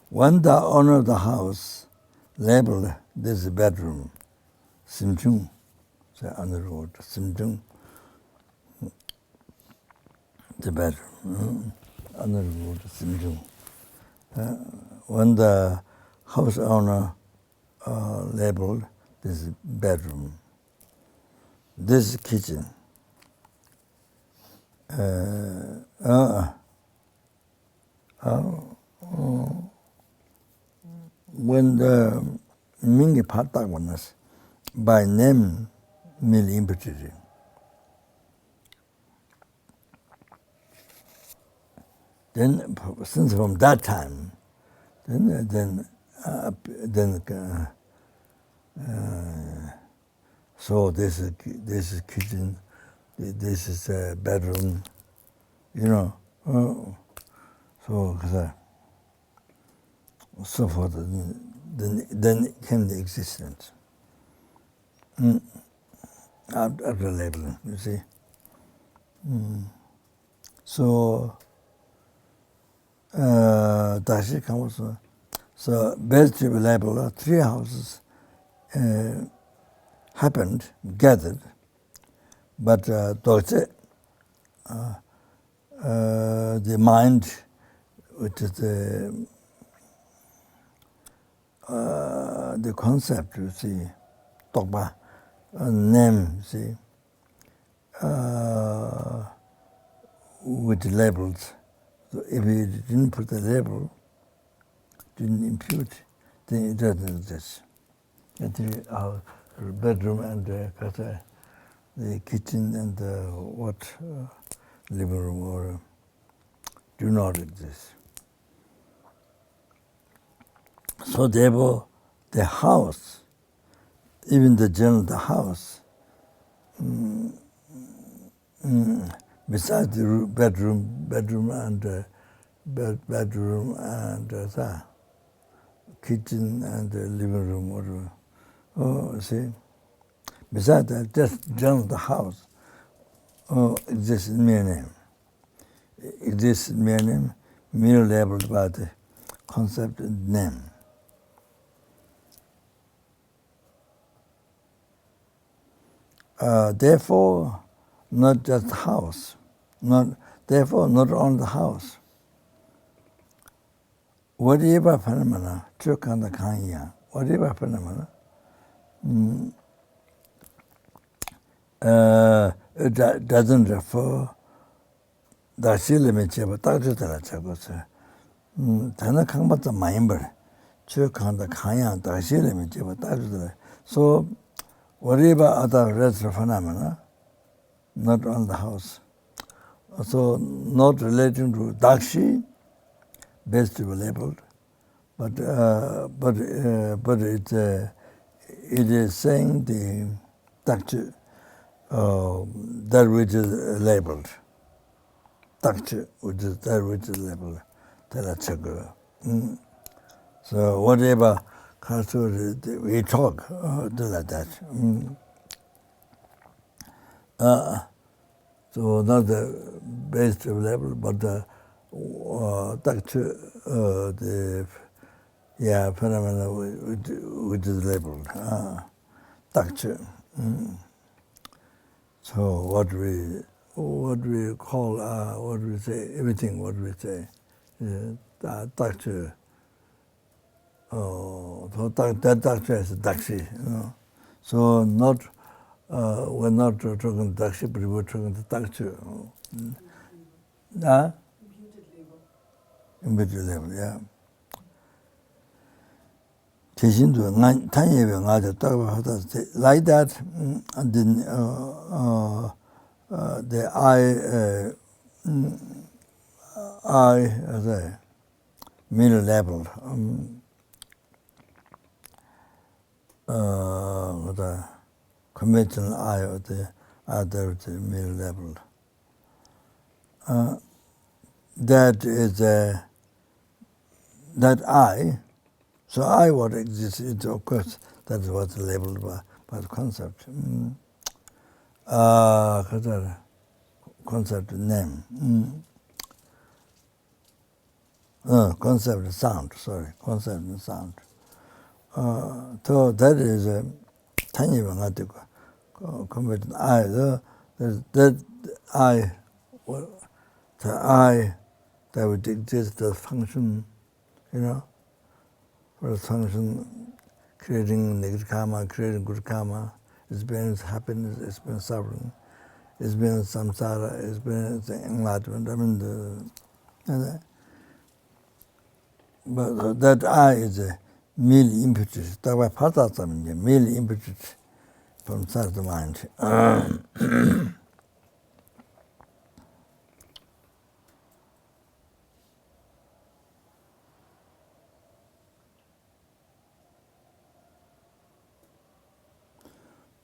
When the owner of the house labeled this bedroom, Simchung, say on the road, Simchung, the bedroom, on the road, Simchung. When the house owner labeled this bedroom, this kitchen, when the Mingi Patak was by name merely imputed. Then, since from that time, so this is kitchen, this is a bedroom, so forth. Then came the existence after labeling. You see, so Dashi comes. So based to be labeled, three houses happened, gathered, but the mind which is the concept, you see, Tokpa, name, see, with labels. So if you didn't put the label, didn't impute, then it doesn't exist. Our bedroom and the kitchen and living room or do not exist. So therefore, the house, even the house, besides the bedroom and bedroom and kitchen and living room, whatever. Oh, see. Besides that, just the house exists in mere name. Exists in mere name, mere labeled by the concept and name. Therefore, not just house. Therefore, not only the house. Whatever phenomena, chukanda kanya, whatever phenomena, it doesn't refer the silly cheba takjutala chagos. Tana kangbata maimber, chukanda kanya, the silly cheba takjutala. So, whatever other rest phenomena, not on the house. So, not relating to Dakshi, best to be labeled, but it is saying the Dakshi, that which is labeled. Dakshi, which is that which is labeled. So whatever comes to we talk like that. So not the base level, but the phenomena which is labeled. So what we call what we say, everything what we say, so that is Dakshi. So not we're not talking Dakshi, but we're talking to Dakshi. Imputed label, yeah. Like that, and then the I as a middle level, the conventional I or the other middle level. That is that I. So I what exists, it, of course, that is what's labeled by the concept. Concept name. Concept sound, sorry. Concept and sound. So that is a tiny one, I think. Compared to I, that I, the I that would exist, the function, for a function, creating negative karma, creating good karma, experience happiness, experience suffering, experience samsara, experience enlightenment. I mean, but that I is a merely impetus. That's why pathas merely impetus from such the mind.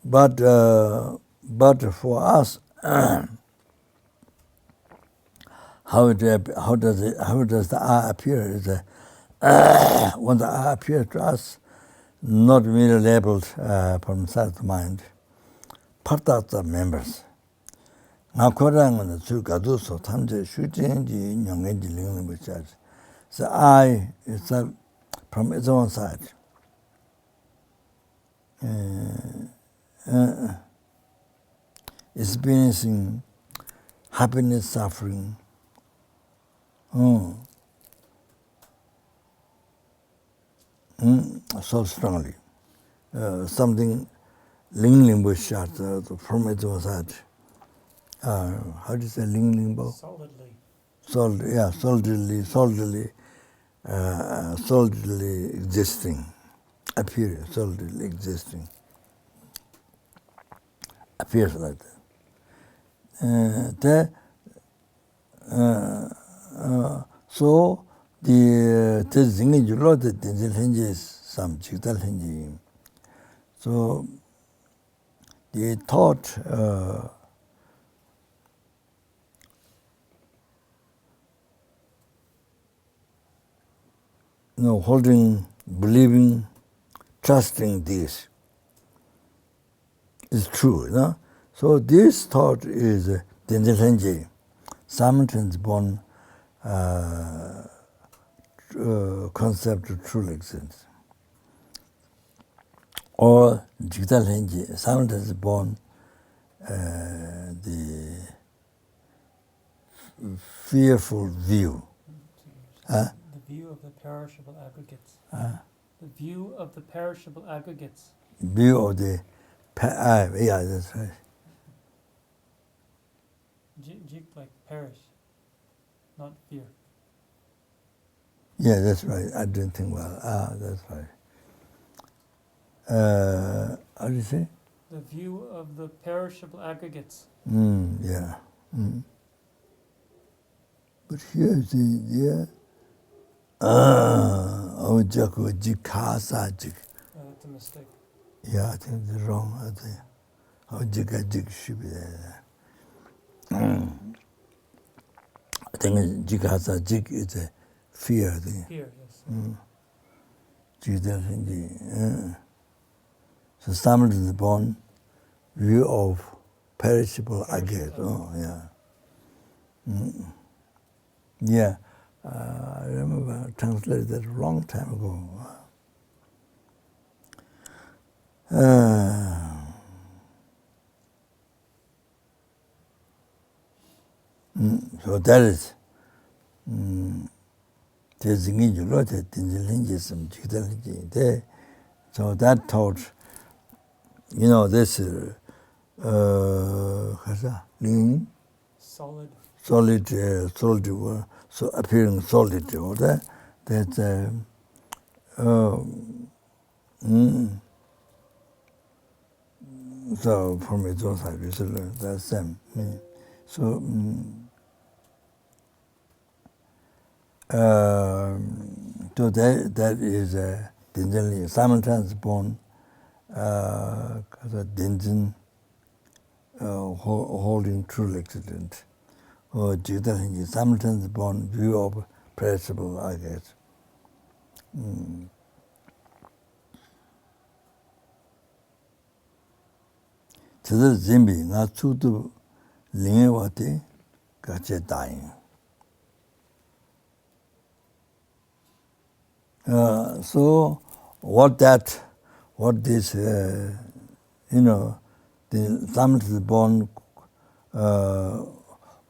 But for us, how does the I appear? Is when the I appears to us, not merely labeled from inside the mind, part of the members. Now, Koran so I itself from its own side. Experiencing happiness, suffering, so strongly. Something Ling Limbo shot from it was that. How do you say Ling Limbo? Solidly. Solidly existing, appear, solidly existing, appears like that. So the Tenzin Gache the Tenzin Gache some Jigdal Gache. So they taught holding, believing, trusting this is true. So this thought is Tenzin Gache, Samsaric born concept of true existence. Or Jigdal Gache, Samsaric born the fearful view. The view of the perishable aggregates. The view of the perishable aggregates. View of the yeah, that's right. Jig like perish, not fear. Yeah, that's right. I didn't think well. That's right. How do you say? The view of the perishable aggregates. Yeah. But here's the Jaco Jikasa Jik. That's a mistake. Yeah, I think it's wrong. I think Jika Jik should be there. I think Jikasa Jik is a fear thing. Fear, yes. So Samsaric is born view of perishable aggregate. Yeah. Yeah. I remember I translated that a long time ago. So that is Tenzin Gache, Tenzin Gache, some Jigdal Gache. So that taught, this Solid. solid, so appearing solid, or that so from its own side, we should learn that same. So so that is Tenzin simultaneous born Tenzin holding true existence. Or Jigdal Gache simultaneous born view of perishable, I guess. Tizar Zimbi nga tsutu linge wate gache dying. So what this, the Samsaric born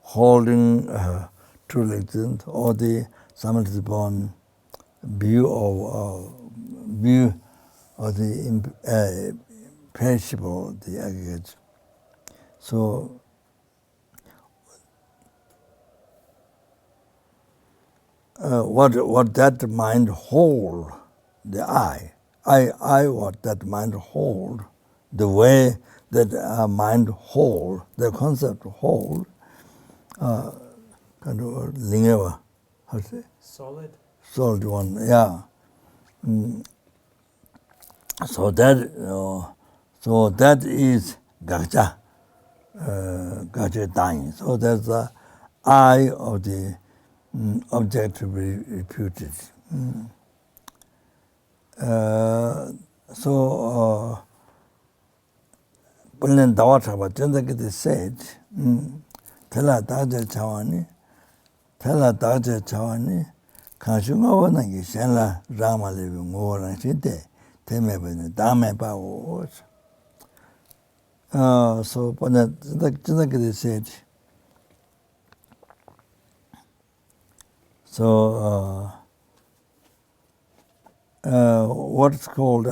holding true existence, or the Samsaric born view of the perishable, the aggregate. So what that mind hold, the I what that mind hold, the way that mind hold, the concept hold, kind of lingewa, how to say? Solid one, yeah. So that is Gacha, Gache dying. So that's the I of the object to be reputed. So Pulen Dawachaba Tenzin Gache said, Tela Daje Chawani, Kanshunga Wanagi Shenla Rama living Ngoran Shite, Temebene Dame Bawo. So Tenzin Gache said, so what's called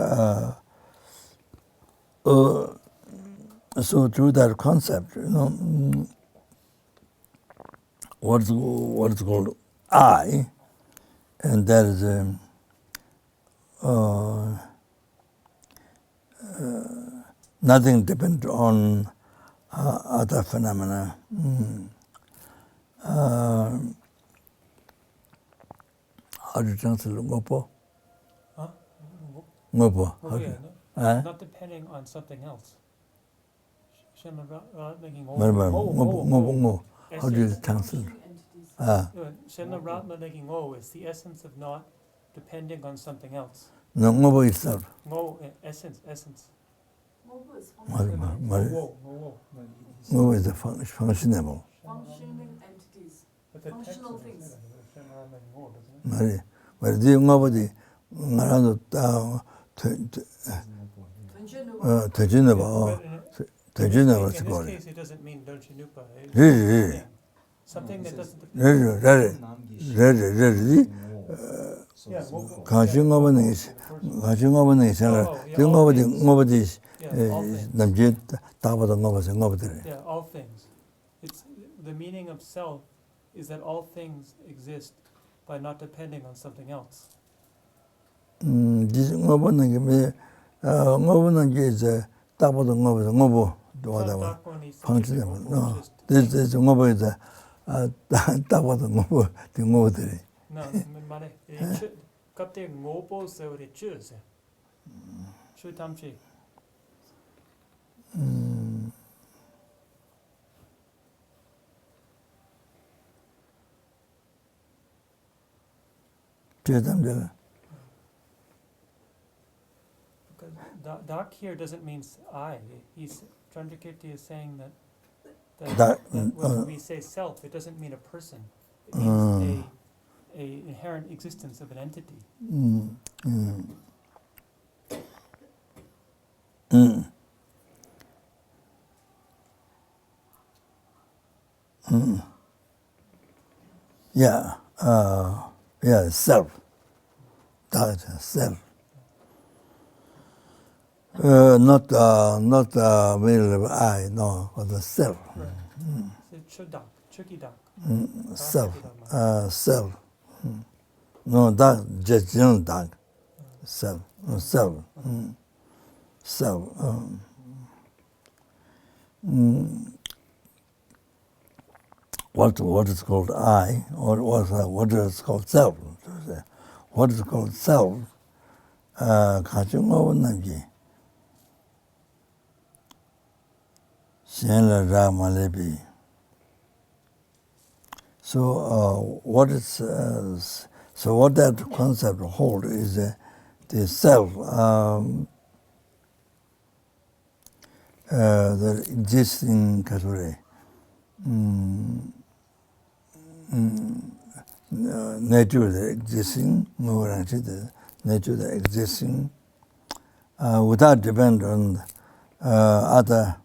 so through that concept, what's called I, and that is nothing depends on other phenomena. How do you translate ngopo? Huh? Ngopo. Oh, yeah, Huh? not depending on something else. Making Ngopo. How do you essence. translate? Entities. Shenla Ratma making O is the essence of not depending on something else. No, ngopo itself. Ngo, essence. Mobile is Ngopo is the functionable. functioning entities. But the text Functional doesn't say things. that. Shenla Ratma making O, doesn't it? But the ngopadi ngarazo tejinaba In this case, it doesn't mean don't you nupa. Something that doesn't. Yeah, all things. It's the meaning of self is that all things exist by not depending on something else. This functionable. No, this is ngobo is No, mane. Kapte ngopo seore chuse. Shu tamchi. Because dak here doesn't mean I. He's Chandrakirti is saying that when we say self, it doesn't mean a person. It means a inherent existence of an entity. Yeah, self. That self. Not merely I, no, but the self. Right. Chudak, chukidak. Self. Self. No, that just dark. Self. No, self. Self. What is called I, or what is called self? What is called self? 가정하고 남기. Shenla Ramalebi. So what that concept holds is the self, the existing category. Nature the existing, nature the existing, without depend on other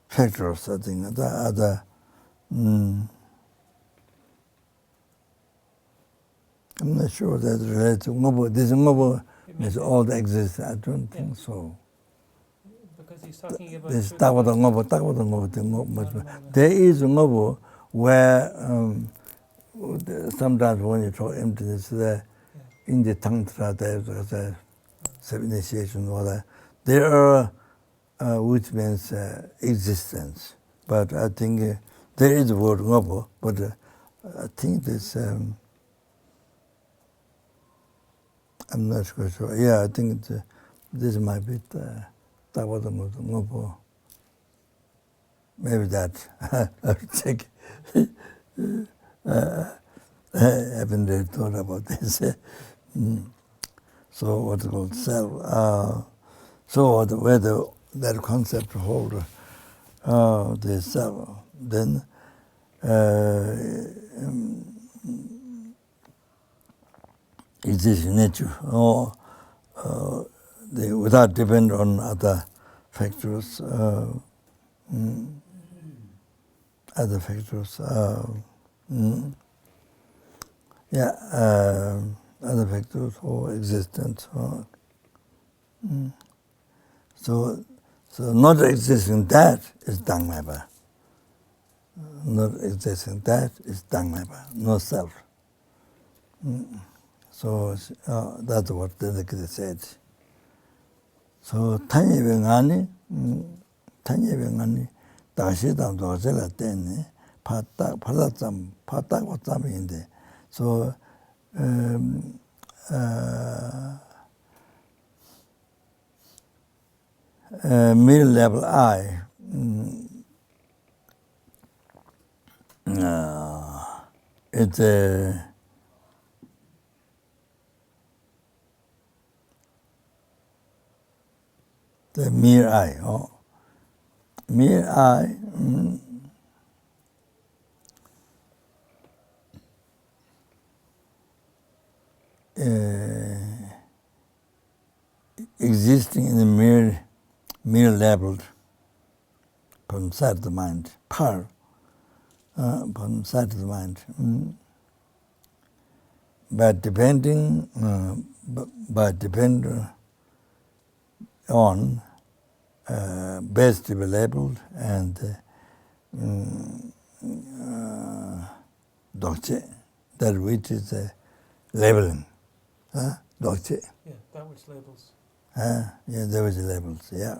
factors, I think, other I'm not sure that relates to Ngobo. This Ngobo is all that exists. I don't think so. Because he's talking about This Ngobo. There is Ngobo where sometimes when you talk emptiness, in the Tantra, there's a self-initiation or that. There are which means existence. But I think there is the word Ngobo, but I think this. I'm not sure. Yeah, I think this might be Ngobo. Maybe that. I'll check. I haven't really thought about this. So what's called self? So where that concept holds the self, then exists nature, or without depend on other factors. Yeah, other factors or existence. So not existing that is Dangmaba. Not existing that is Dangmaba, no self. So that's what the Kid said. So Tanya Bengani, Dashi Dam Dozella Dene, Patatsam, Patawatsam in there. So middle level I, it's the mere I. Mere I existing in the mere leveled from side of the mind, par from side of the mind. But depending on best to be labeled and Dokche, that which is labeling. Dokche. Yeah, that which labels. Yeah, there was labels, yeah.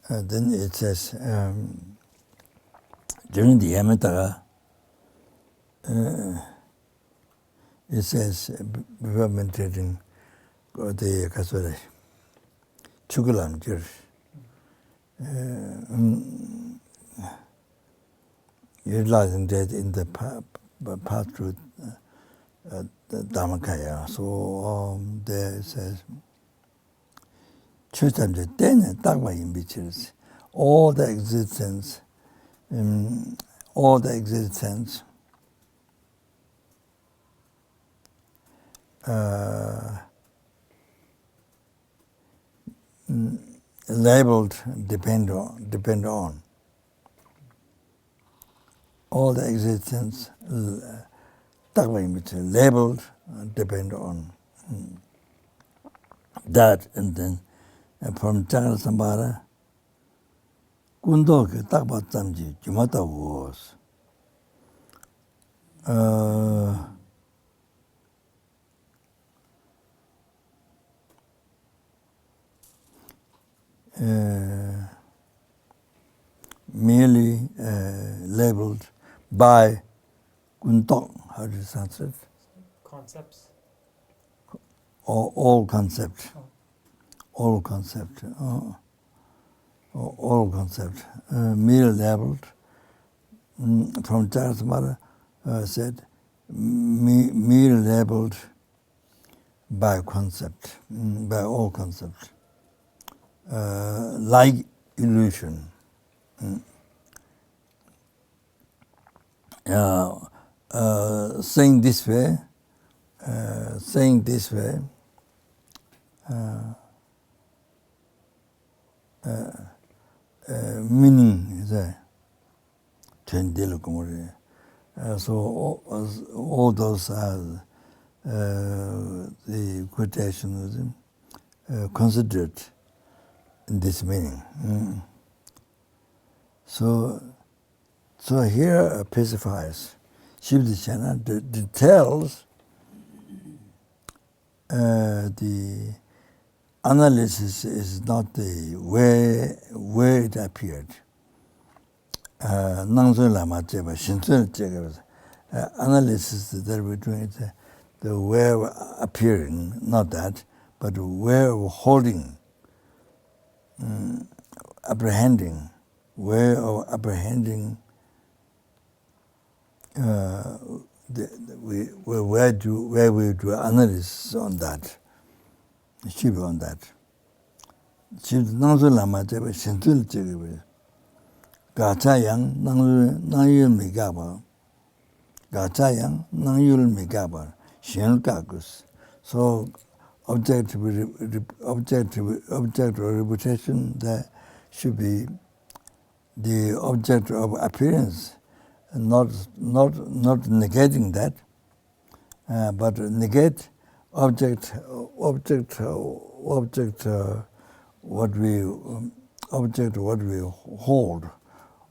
Then it says, during the Yamantara, it says, before meditating, the Kasore, Chukulam, utilizing that in the path through the Dhammakaya. So there it says, all the existence, labeled depend on. All the existence labeled depend on. That and then from Chakra Sambhara, Kundo ke takpa tsamji jumata was. Merely labeled by Kuntok, how do you translate? Concepts. Or all concept. All concept. All concept. Merely labeled from Charles Mother said, merely labeled by concept, by all concepts. Like illusion. Saying this way, meaning is a so all those are the quotations considered in this meaning. So here pacifies. Shivdachana details the analysis is not the way it appeared. Nangzui Lama Cheba, Shinzui Cheba, analysis that we're doing is the way of appearing, not that, but the way of holding, apprehending, way of apprehending where we do analysis on that. Shiva on that. Shiva Nangzui Lama Cheba, Shinzui Cheba. Gachayang nangyul migaba. Gachayang nangyul migaba. Shen kakus. So object reputation, that should be the object of appearance, not negating that, but negate object what we hold,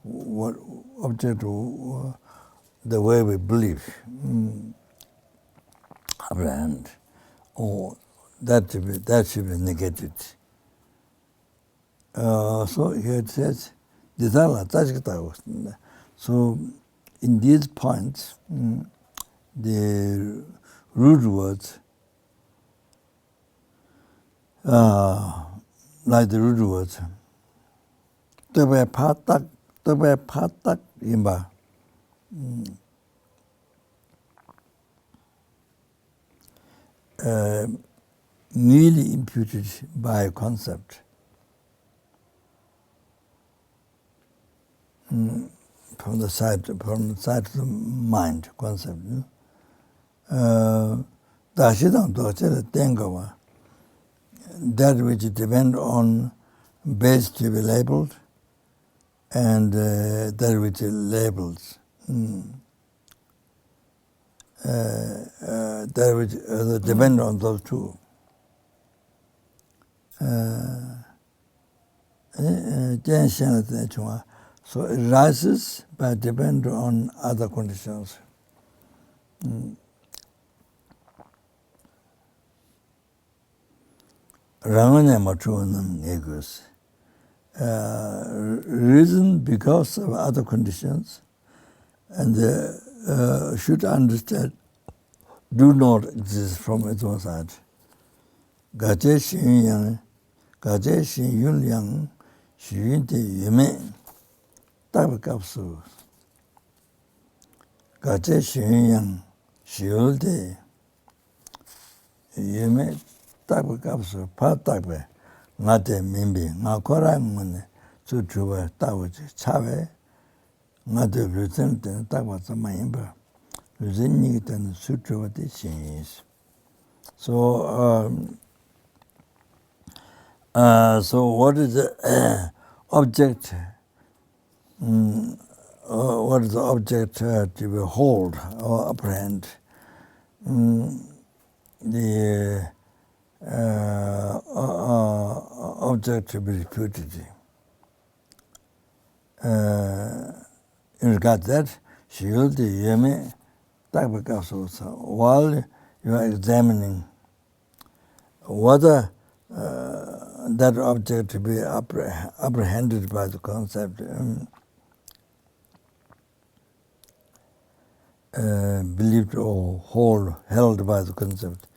what object the way we believe, apprehend, or that should be negated. So here it says, so in these points, the root words, like the root words, tebe patak imba, newly imputed by concept. From the side of the mind concept. That which depend on base to be labeled, and that which labels. That which depend on those two. So it rises but depend on other conditions. Reason because of other conditions, and should understand do not exist from its own side. Gache Shin Yang, Gache Shin Yun Yang, Shin Te Yume, Tak Kapsu. Gache Shin Yang, Shin Te Yume, Tak Kapsu, Pa Takbe, Ngate Mimbi, Ngakora Mune, Sutruba, Tawachi, Chave, Ngate Lutin, Takwa Samayimba. So what is the object? What is the object to behold or apprehend? The object to be reputed. In regard to that, while you are examining whether that object to be apprehended by the concept, believed or held by the concept,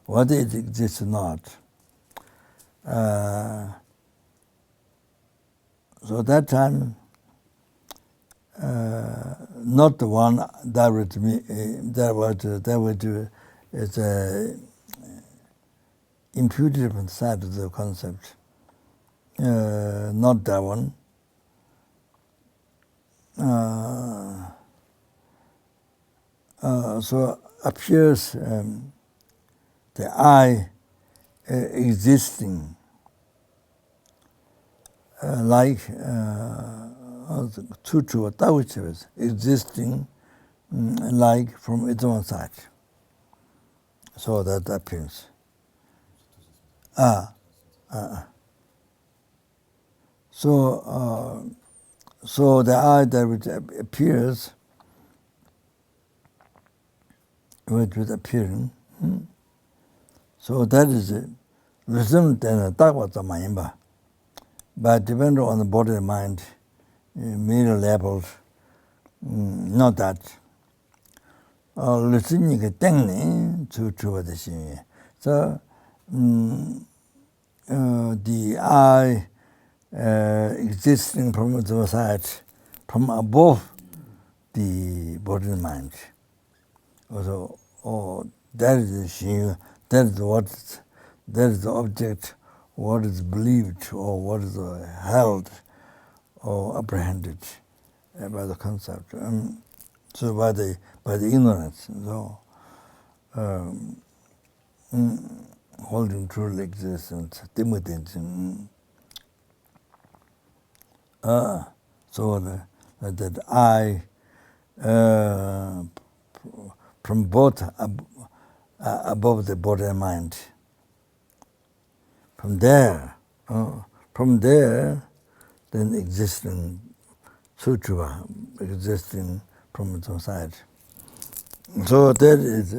whether it exists or not. So that time, not the one that would is imputed from the side of the concept. Not that one. So appears the I existing like Tutu or Taoichis existing like from its own side. So that appears. So the I that which appears, which is appearing, so that is it. But depending on the body and mind, mere levels, not that. So the I existing from the side, from above the body and mind. Also, that is the Shin, that is the object, what is believed or what is held or apprehended by the concept. So by the ignorance. So holding true existence. So that I, from both above the body and mind. From there, then existing sutra, existing from the side. So that is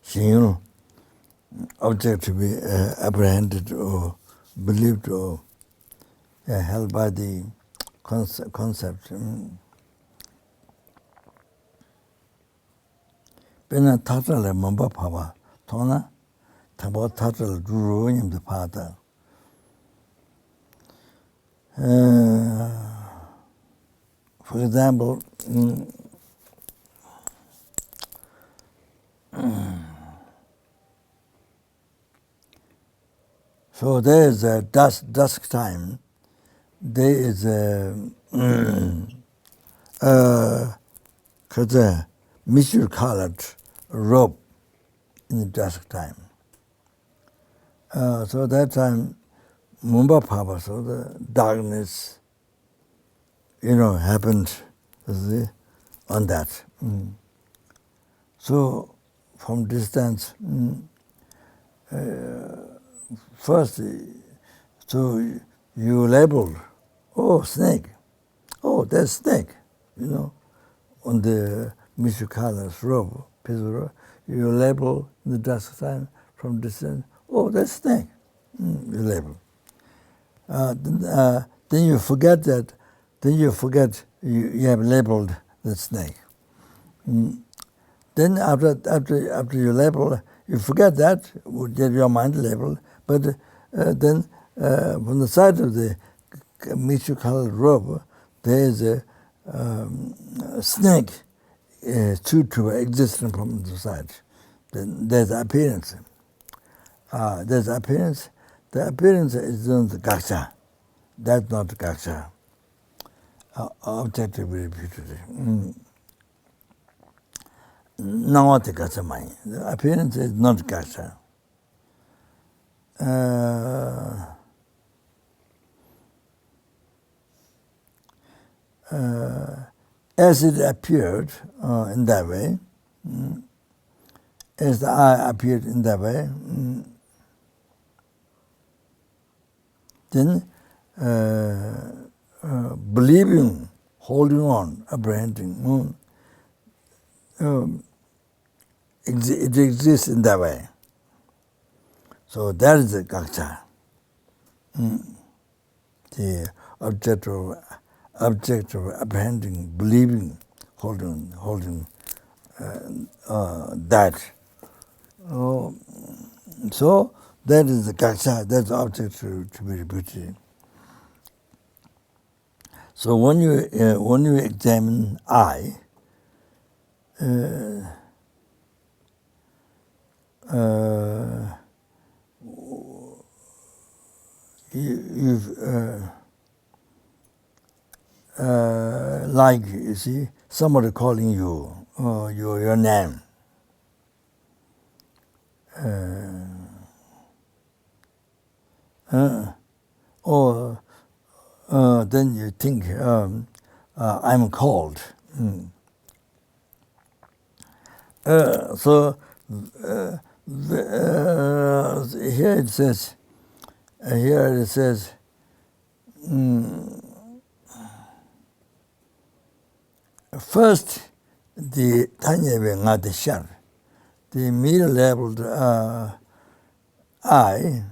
Xing, object to be apprehended or believed or held by the concept. Pena tatala mamba pava, tona, tabo tatala duruim the pata. For example, so there is a dusk time. There is a mixture colored robe in the dusk time. So that time, Mumba Papa, so the darkness, happened on that. So from distance, first, so you labeled, oh, snake. Oh, there's snake, on the Mishukala's robe, piece of robe. You label in the dusk time from distance, oh, there's snake. You label. Then you forget that. Then you forget you have labeled the snake. Then after you label, you forget that. Get your mind labeled. But then from the side of the Michukal robe, there is a snake to existing from the side. Then there's appearance. There's appearance. The appearance is not the gacha. That's not gacha. Objectively repeated. Not the gacha mind. The appearance is not gacha. As it appeared in that way, as the eye appeared in that way, then believing, holding on, apprehending, it exists in that way. So that is the gacha. The object of apprehending, believing, holding that. So that is the gacha, that's the object to be repeated. So when you examine I, like you see somebody calling you your name. Or then you think I'm called. So here it says. First, the Tanya Ngati Shar, the middle labeled I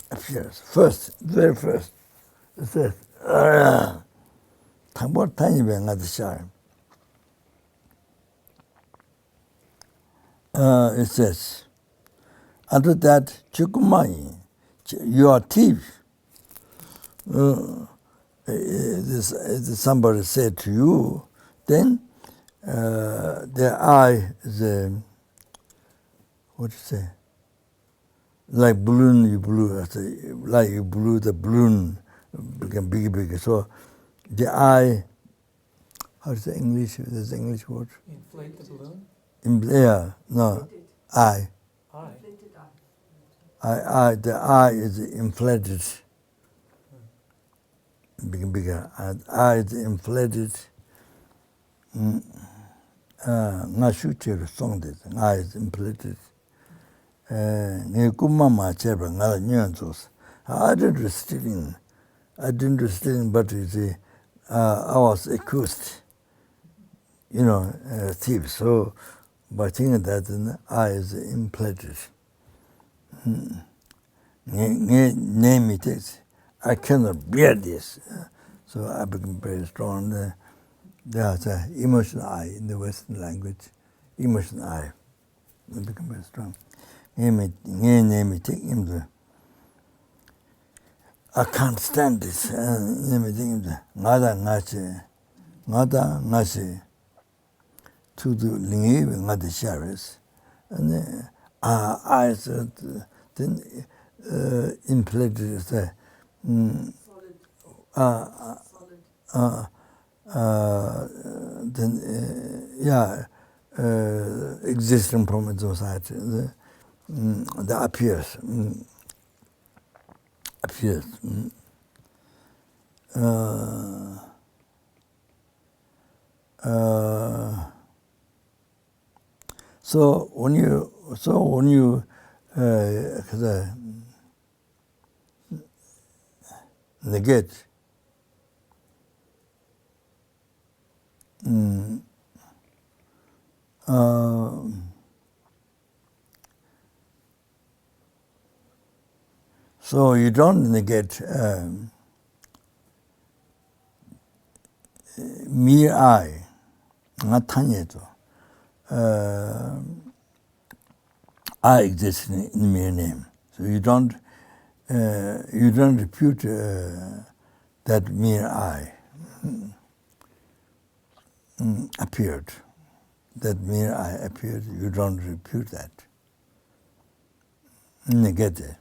appears first, very first. It says, Tambor Tanya Ngati Shar. It says, after that, Chukumai, you are thief. Somebody said to you, then the eye is what do you say? Like balloon, you blew, like you blew the balloon, became bigger. So the eye, how is the English? There's an English word. Inflate the balloon? Yeah, no, eye. Eye. The I is inflated, bigger. I is inflated. Nga shuchir song this. I is inflated. Ni kumama cheba nga nyansos. I didn't restrict, but you see, I was accused, thief. So, by thinking that I is inflated. Name it is. I cannot bear this. So I become very strong. There's an emotional I in the Western language. Emotional I. I become very strong. Name it. I can't stand this. Ngada ngache. To do lingi ngada shares. And I said, then inflated Solid. Existing from the society, the appears. So when you negate so you don't negate mere I, not tanyeto. I exist in mere name. So you don't repute that mere I appeared. That mere I appeared. You don't repute that. Negate it.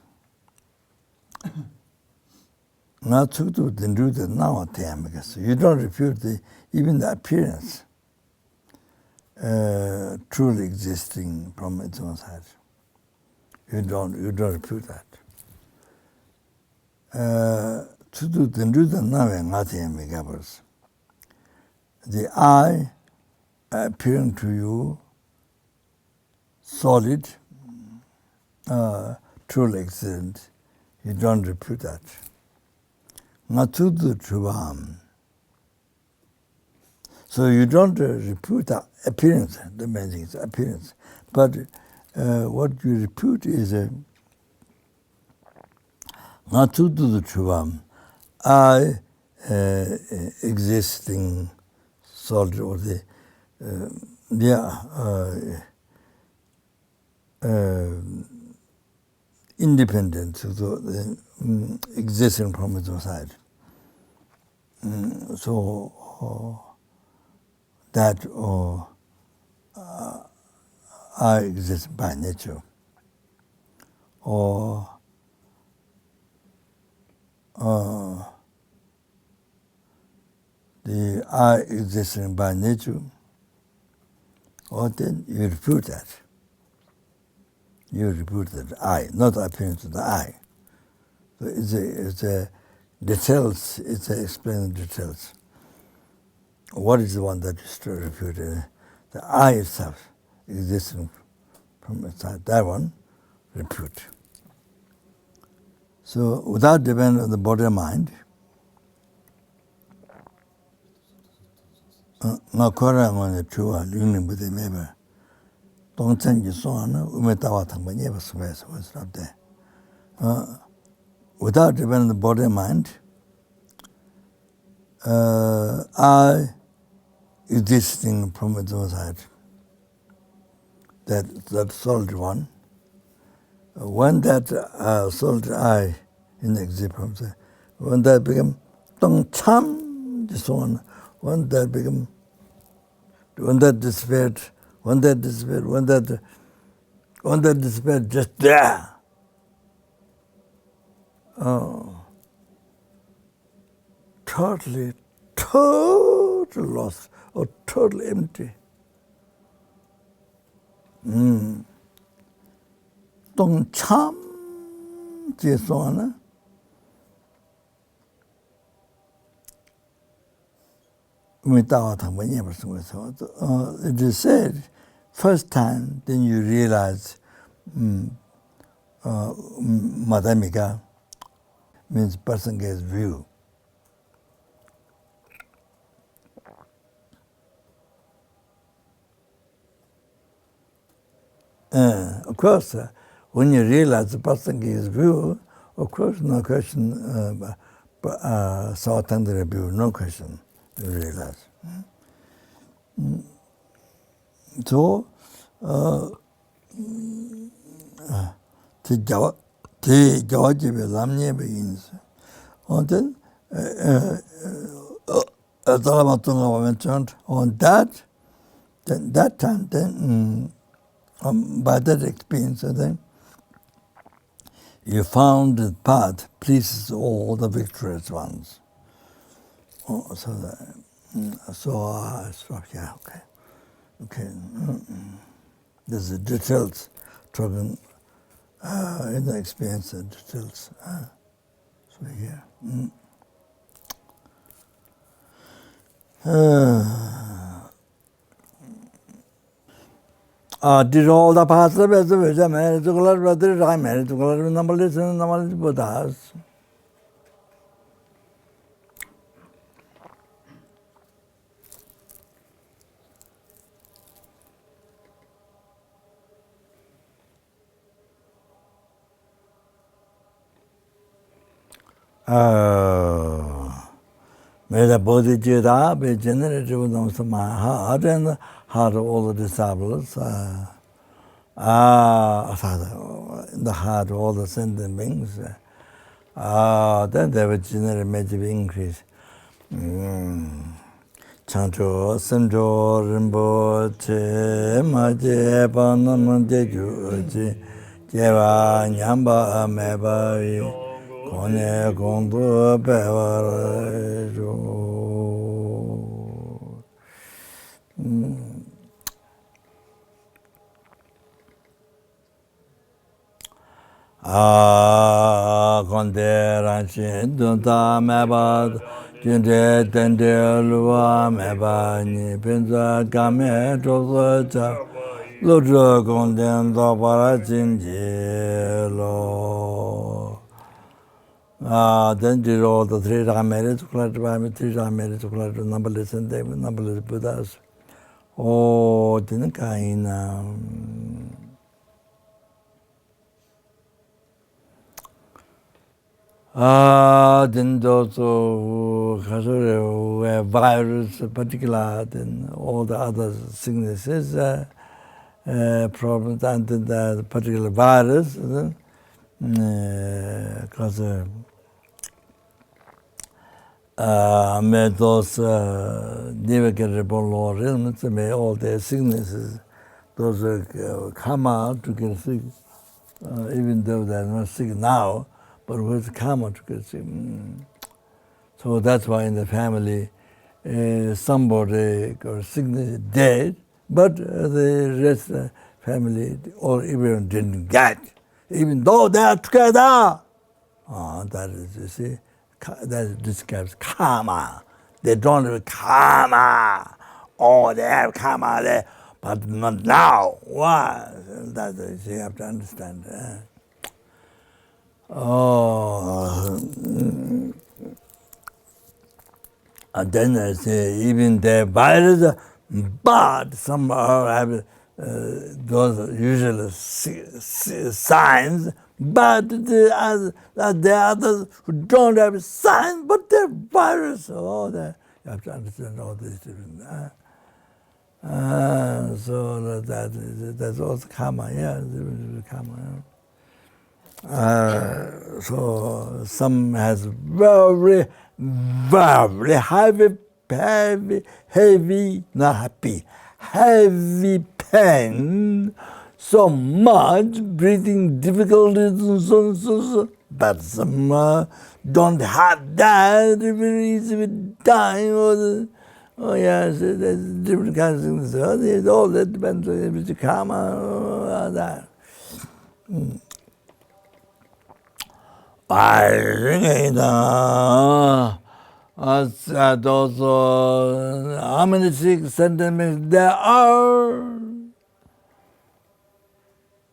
Not to do the now time, because you don't refute even the appearance truly existing from its own side. You don't refute that. To do the now time, the I appearing to you solid, truly existent. You don't refute that. Not to do trubam. So you don't repute appearance, the main thing is appearance. But what you repute is not to do the trubam. I existing solid or the independent of the existing from its own side. So that I exist by nature, or the I existing by nature, or then you refute that. You refute that I, not appearance of the I. So it's a details, it's a explaining details. What is the one that is to refute? The I itself existing from inside. That one, refute. So without depending on the body and mind, nga kora ngone chua lungling with the member. Don't change your song, umetawa tangba nyeba sumesa was up there. Without depending on the body and mind, I existing from its own side. That solid one. When that solid I in the example, when that become tong cham, this one, when that dissipate, when that dissipate just there. Totally lost or totally empty. Tong cham Jisona. It is said, first time, then you realize Madhamika means person gets view. Of course, when you realize the person gets view, of course, no question, sought under review, no question, you realize. So, the Jawajibi Lamnia begins. And then, Dalamatunga mentioned on that time, then, by that experience, then, you found the path pleases all the victorious ones. Yeah, okay. Okay. There's the details talking in the experience, the details. So here. Did all the paths of the marriage to color, brother, I married to color, numberless and numberless Buddhas. May the Bodhicitta be generated with my heart and the heart of all the disciples. In the heart of all the sentient beings. Then they will generate major increase. Chancho, Sanjo, Rinpoche, Maje, Panam, Jeju, Jeva, Nyamba, Meba, Kone, Kondo, Bevarejo. Konde, Ranchin, Dunta, Meba, Jinde, Tende, Lua, Meba, Ni, Pinza, Game, Tosa, Lodra, Konde, Zopa, Jinjilo. Then did all the three married to three married to numberless and they were numberless Buddhas. Oh, didn't Kaina. Then also virus, particular, then all the other sicknesses, problems, and the particular virus, because may those never get reborn or illness, may all their sicknesses, those come out to get sick, even though they're not sick now, but with karma to get sick. So that's why in the family, somebody got sickness dead, but the rest of the family or everyone didn't get, even though they are together. That is, you see, that describes karma. They don't have karma. Oh, they have karma there, but not now. Why? That is, you have to understand. And then I say, even the virus, but somehow have those usual signs, but the others who don't have signs, but they're virus. You have to understand all these different. So that's also karma, yeah, karma. So some has very, very heavy, not happy, heavy pain, so much breathing difficulties and so. But some don't have that, very easy dying. Yes, there's different kinds of things. All that depends on which karma that. I think those how many sentiments there are.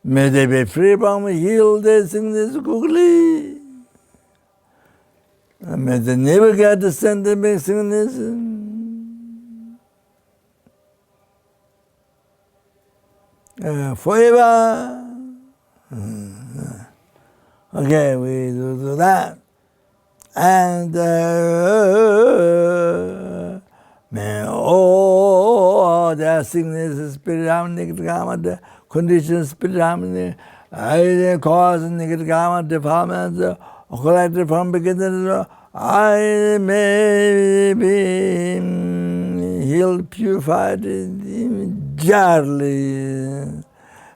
May they be free from heal their sickness quickly. May they never get the sentiment sickness. Forever. Okay, we do that. And may all their sickness, spirit harmony, the conditions, spirit harmony, I cause negative karma defilements, collected from beginning. I may be healed, purified entirely.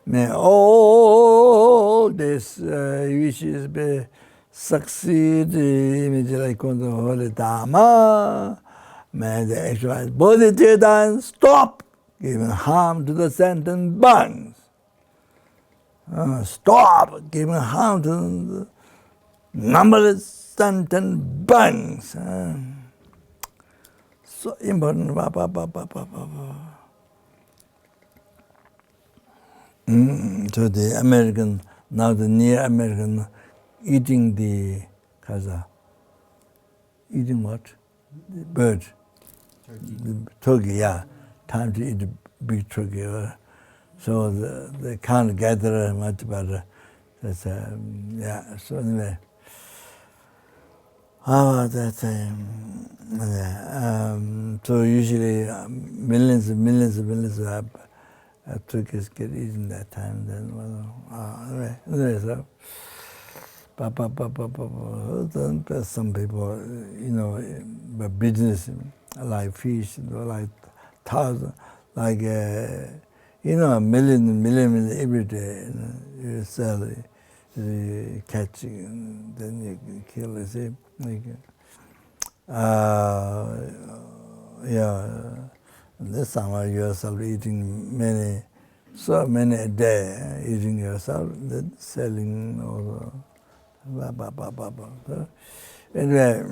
May all these wishes be succeed immediately on the holy Dharma. May the actualize bodhicitta and stop giving harm to the sentient beings. Stop giving harm to the numberless sentient beings. So important. So the American, now the near American, eating the kaza. Eating what? The bird. Turkey. The turkey, yeah. Time to eat a big turkey. So they can't gather much better. That's, yeah, so anyway. How about that? So usually millions of turkeys get eaten that time. Then, anyway, so some people, but business like fish, like thousand, like a million every day. You sell it, you catch it, and then you kill it. See, and this summer yourself eating so many a day, eating yourself, then selling or blah, blah, blah, blah, blah. So, anyway,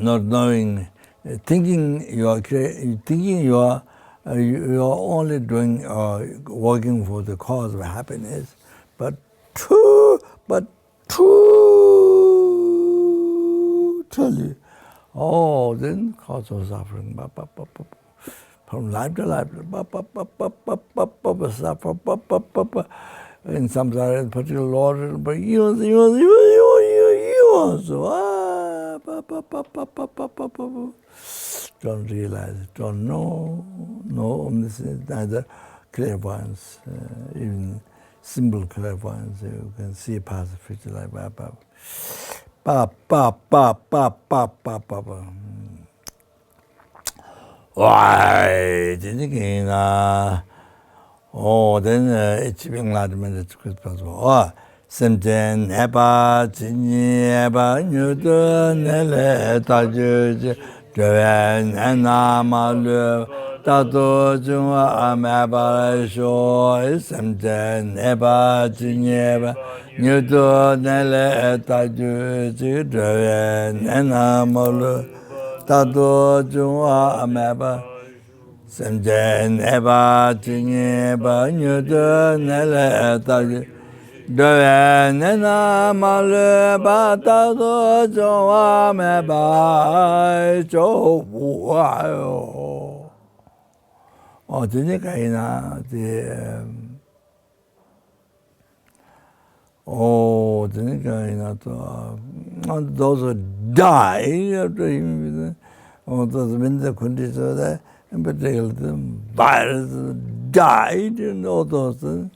not knowing, thinking you are only doing working for the cause of happiness, but truly, then cause of suffering. From life to life, suffer, in samsaric, particular Lord, but you don't realize, don't know, no omniscience, neither clairvoyance, even simple clairvoyance, you can see past the future like why thinking then it's being enlightenment is possible. Sentient Nepal, Nepal, Newton, Nele, Tajuj, Joan, and Namalu, Tato, Juma, Amaba, Show, Sentient Nepal, Nepal, Newton, Nele, Tajuj, Joan, and Namalu, Tato, Juma, Amaba. Sentient Nepal, Nepal, Newton, Nele, Tajuj. Nena malu batado joa me ba jo buayo. Didn't I those who die after him, those winter conditions, in particular, the virus died and all those things.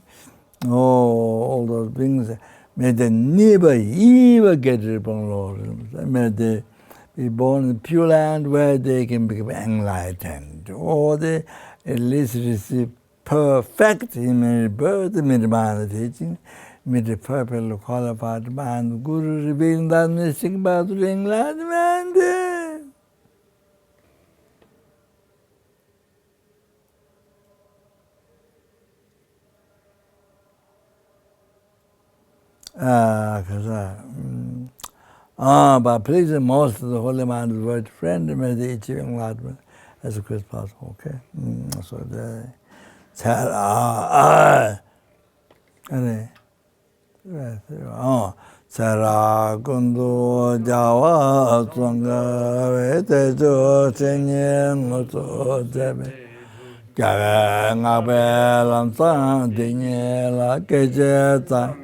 All those things, may they never ever get rid of Lord. May they be born in pure land where they can become enlightened, or they at least receive perfect human birth, mid-mind teaching, perfectly qualified mind, Guru revealing that mystic path to enlightenment. But pleasing most of the holy minded word friend may they achieve enlightenment as quick as possible. Okay. So the Sara Kundu Jawa Tsonga Vete Jo Chenyen Moto Jebe Kaya Ngabe Lam San Dinye La Keje Ta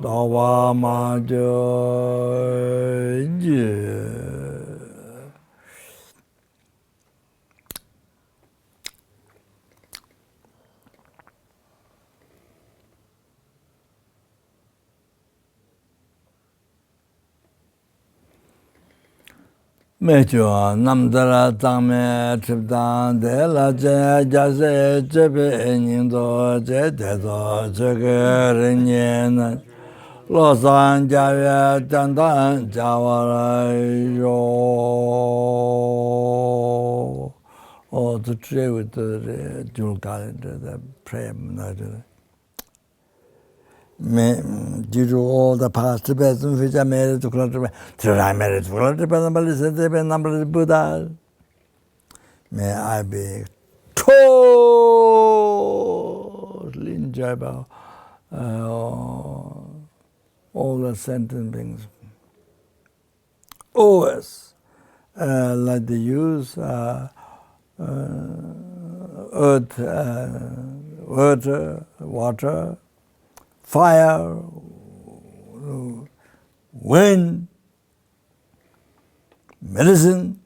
Dawa Ma Jo Je Mecho namdara tangme triptan de la je jase jebe nindo je dedo jege renyen lo san jave dandan jawara yo. Oh, to pray with the dual calendar, the prayer. Due to all the past persons which are married to Kulatra, till I married to Kulatra, numberless Buddha, may I be totally enjoyable all the sentient beings. Always, like they use earth, water, fire, wind, medicine,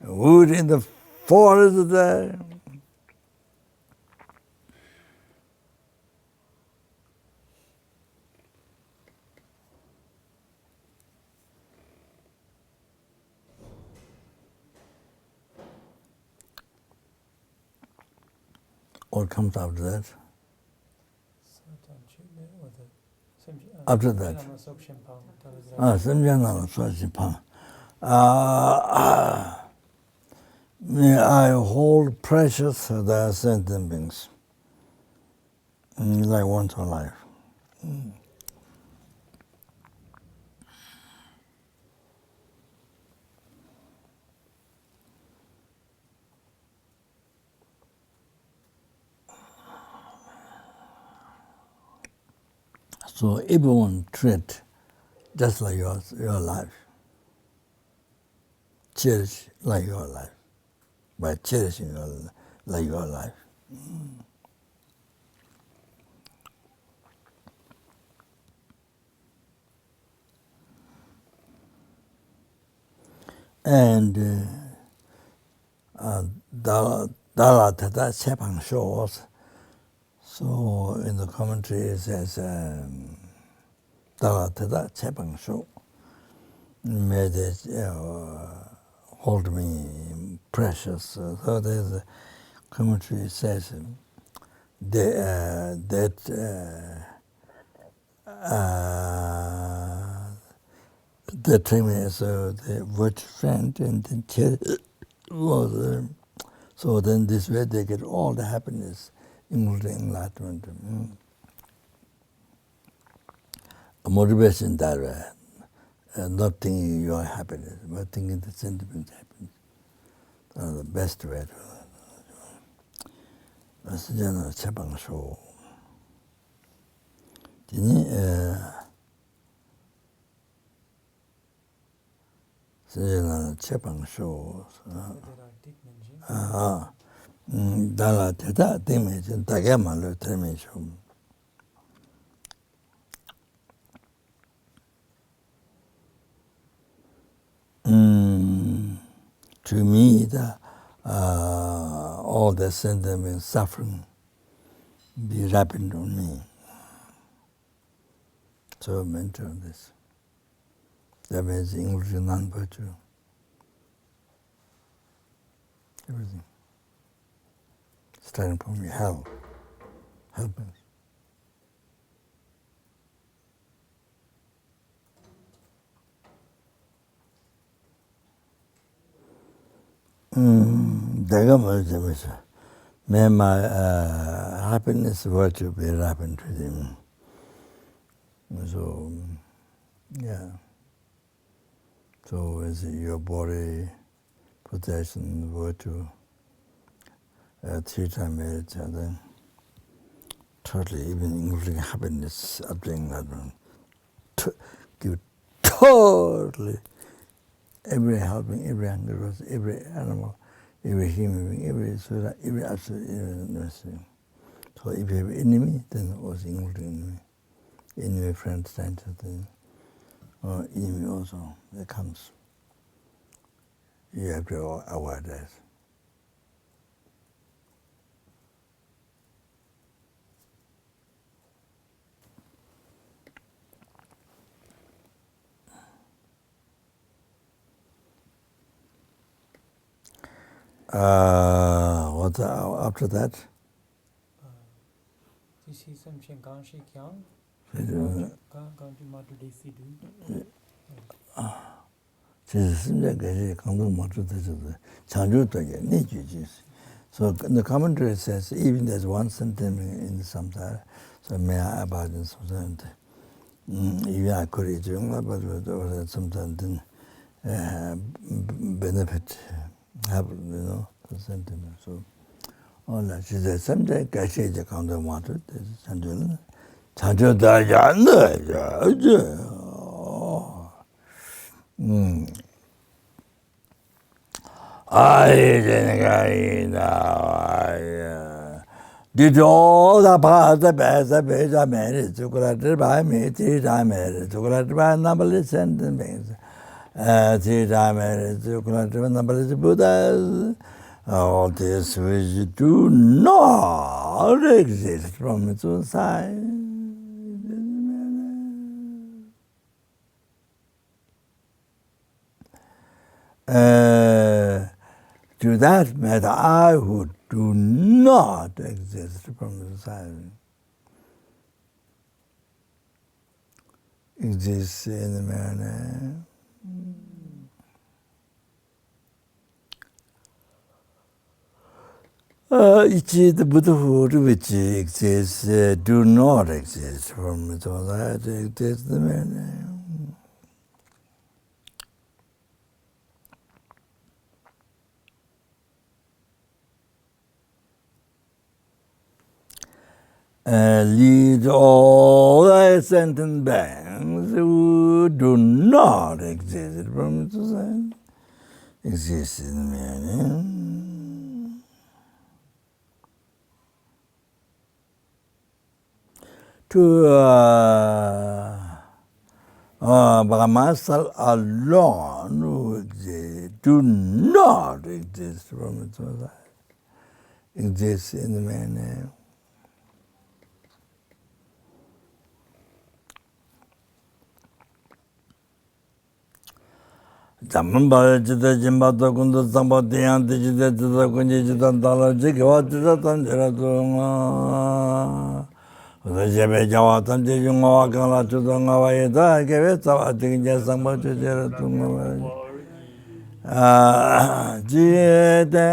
wood in the forest there. What comes after that? After that. May I hold precious the sentient beings like once in life. So everyone treat just like your life. Cherish like your life. By cherishing like your life. And Dala Tata Chepang shows. So in the commentary it says Dala Tata Chepang show. May they hold me precious. So there's a commentary says that the term is the word friend and then was so then this way they get all the happiness, including enlightenment. A motivation that way. Not thinking your happiness, but thinking the sentiment happiness. The best way to that's the general Chepang show. general Chepang show. Dala Teta, Timmy, Tagama, Timmy show. To me, all the sentiment suffering be rapid on me. So mention this. That means English non-virtue. Everything. Starting from your hell. Helpless. 내가 뭘 잘못했어. may my happiness virtue be happened to him. So, yeah. So is your body, possession, virtue, 3 times marriage, and then totally, even including happiness of doing that one, give totally every helping, every animal, every animal, every human being, every soul, every absolute, everything. So if you have enemy, then also including enemy. Enemy, friend, stranger, thing, or enemy also, that comes. You have to avoid that. What's after that? Tenzin Gache kyang? So the commentary says even there's one sentence in the samsara, so may I abide in samsara. Even I could eat but sometimes benefit happen, the sentiment. So all that she said someday Gache the counter wanted Sanjuna. Sanjuna I did all the parts of the best I made it, chocolate by me, 3 times married, chocolate by numberless sentences. 3 times married, chocolate by numberless Buddhas. All this which do not exist from its own side. To that matter, I who do not exist from the side exists in the manner. The Buddhahood which exists do not exist from its own side, exists in the manner. Lead all the sentient beings who do not exist from its side, exist in the manner. To Brahmasal alone who exist, do not exist from its own side, exist in the manner. Jamban Jita Jimbato Kunda Sambatian Dijita Jita Kunji Jita Dala Jikiwa Jita Tanjira Tunga Jabe Jawa Tanji Junga Wakala Chutanga Vayeta Keve Sawa Tikja Samba Chujira Tunga Jita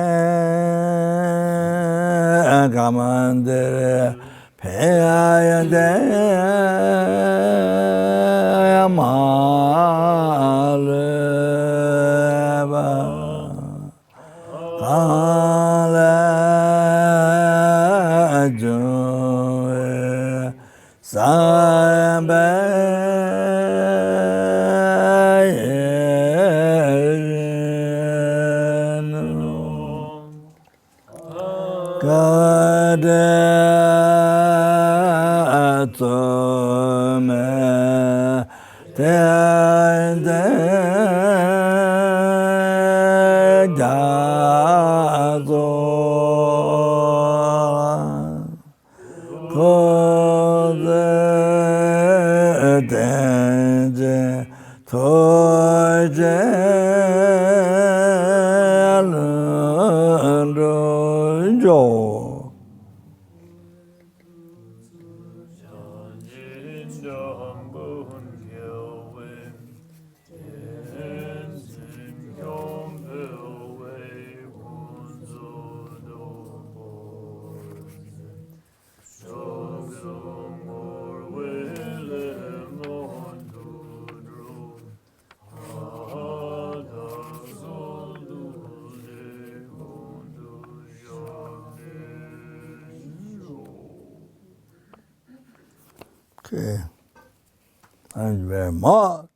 Kamandere Peyayade Yamale Okay. Thank you very much.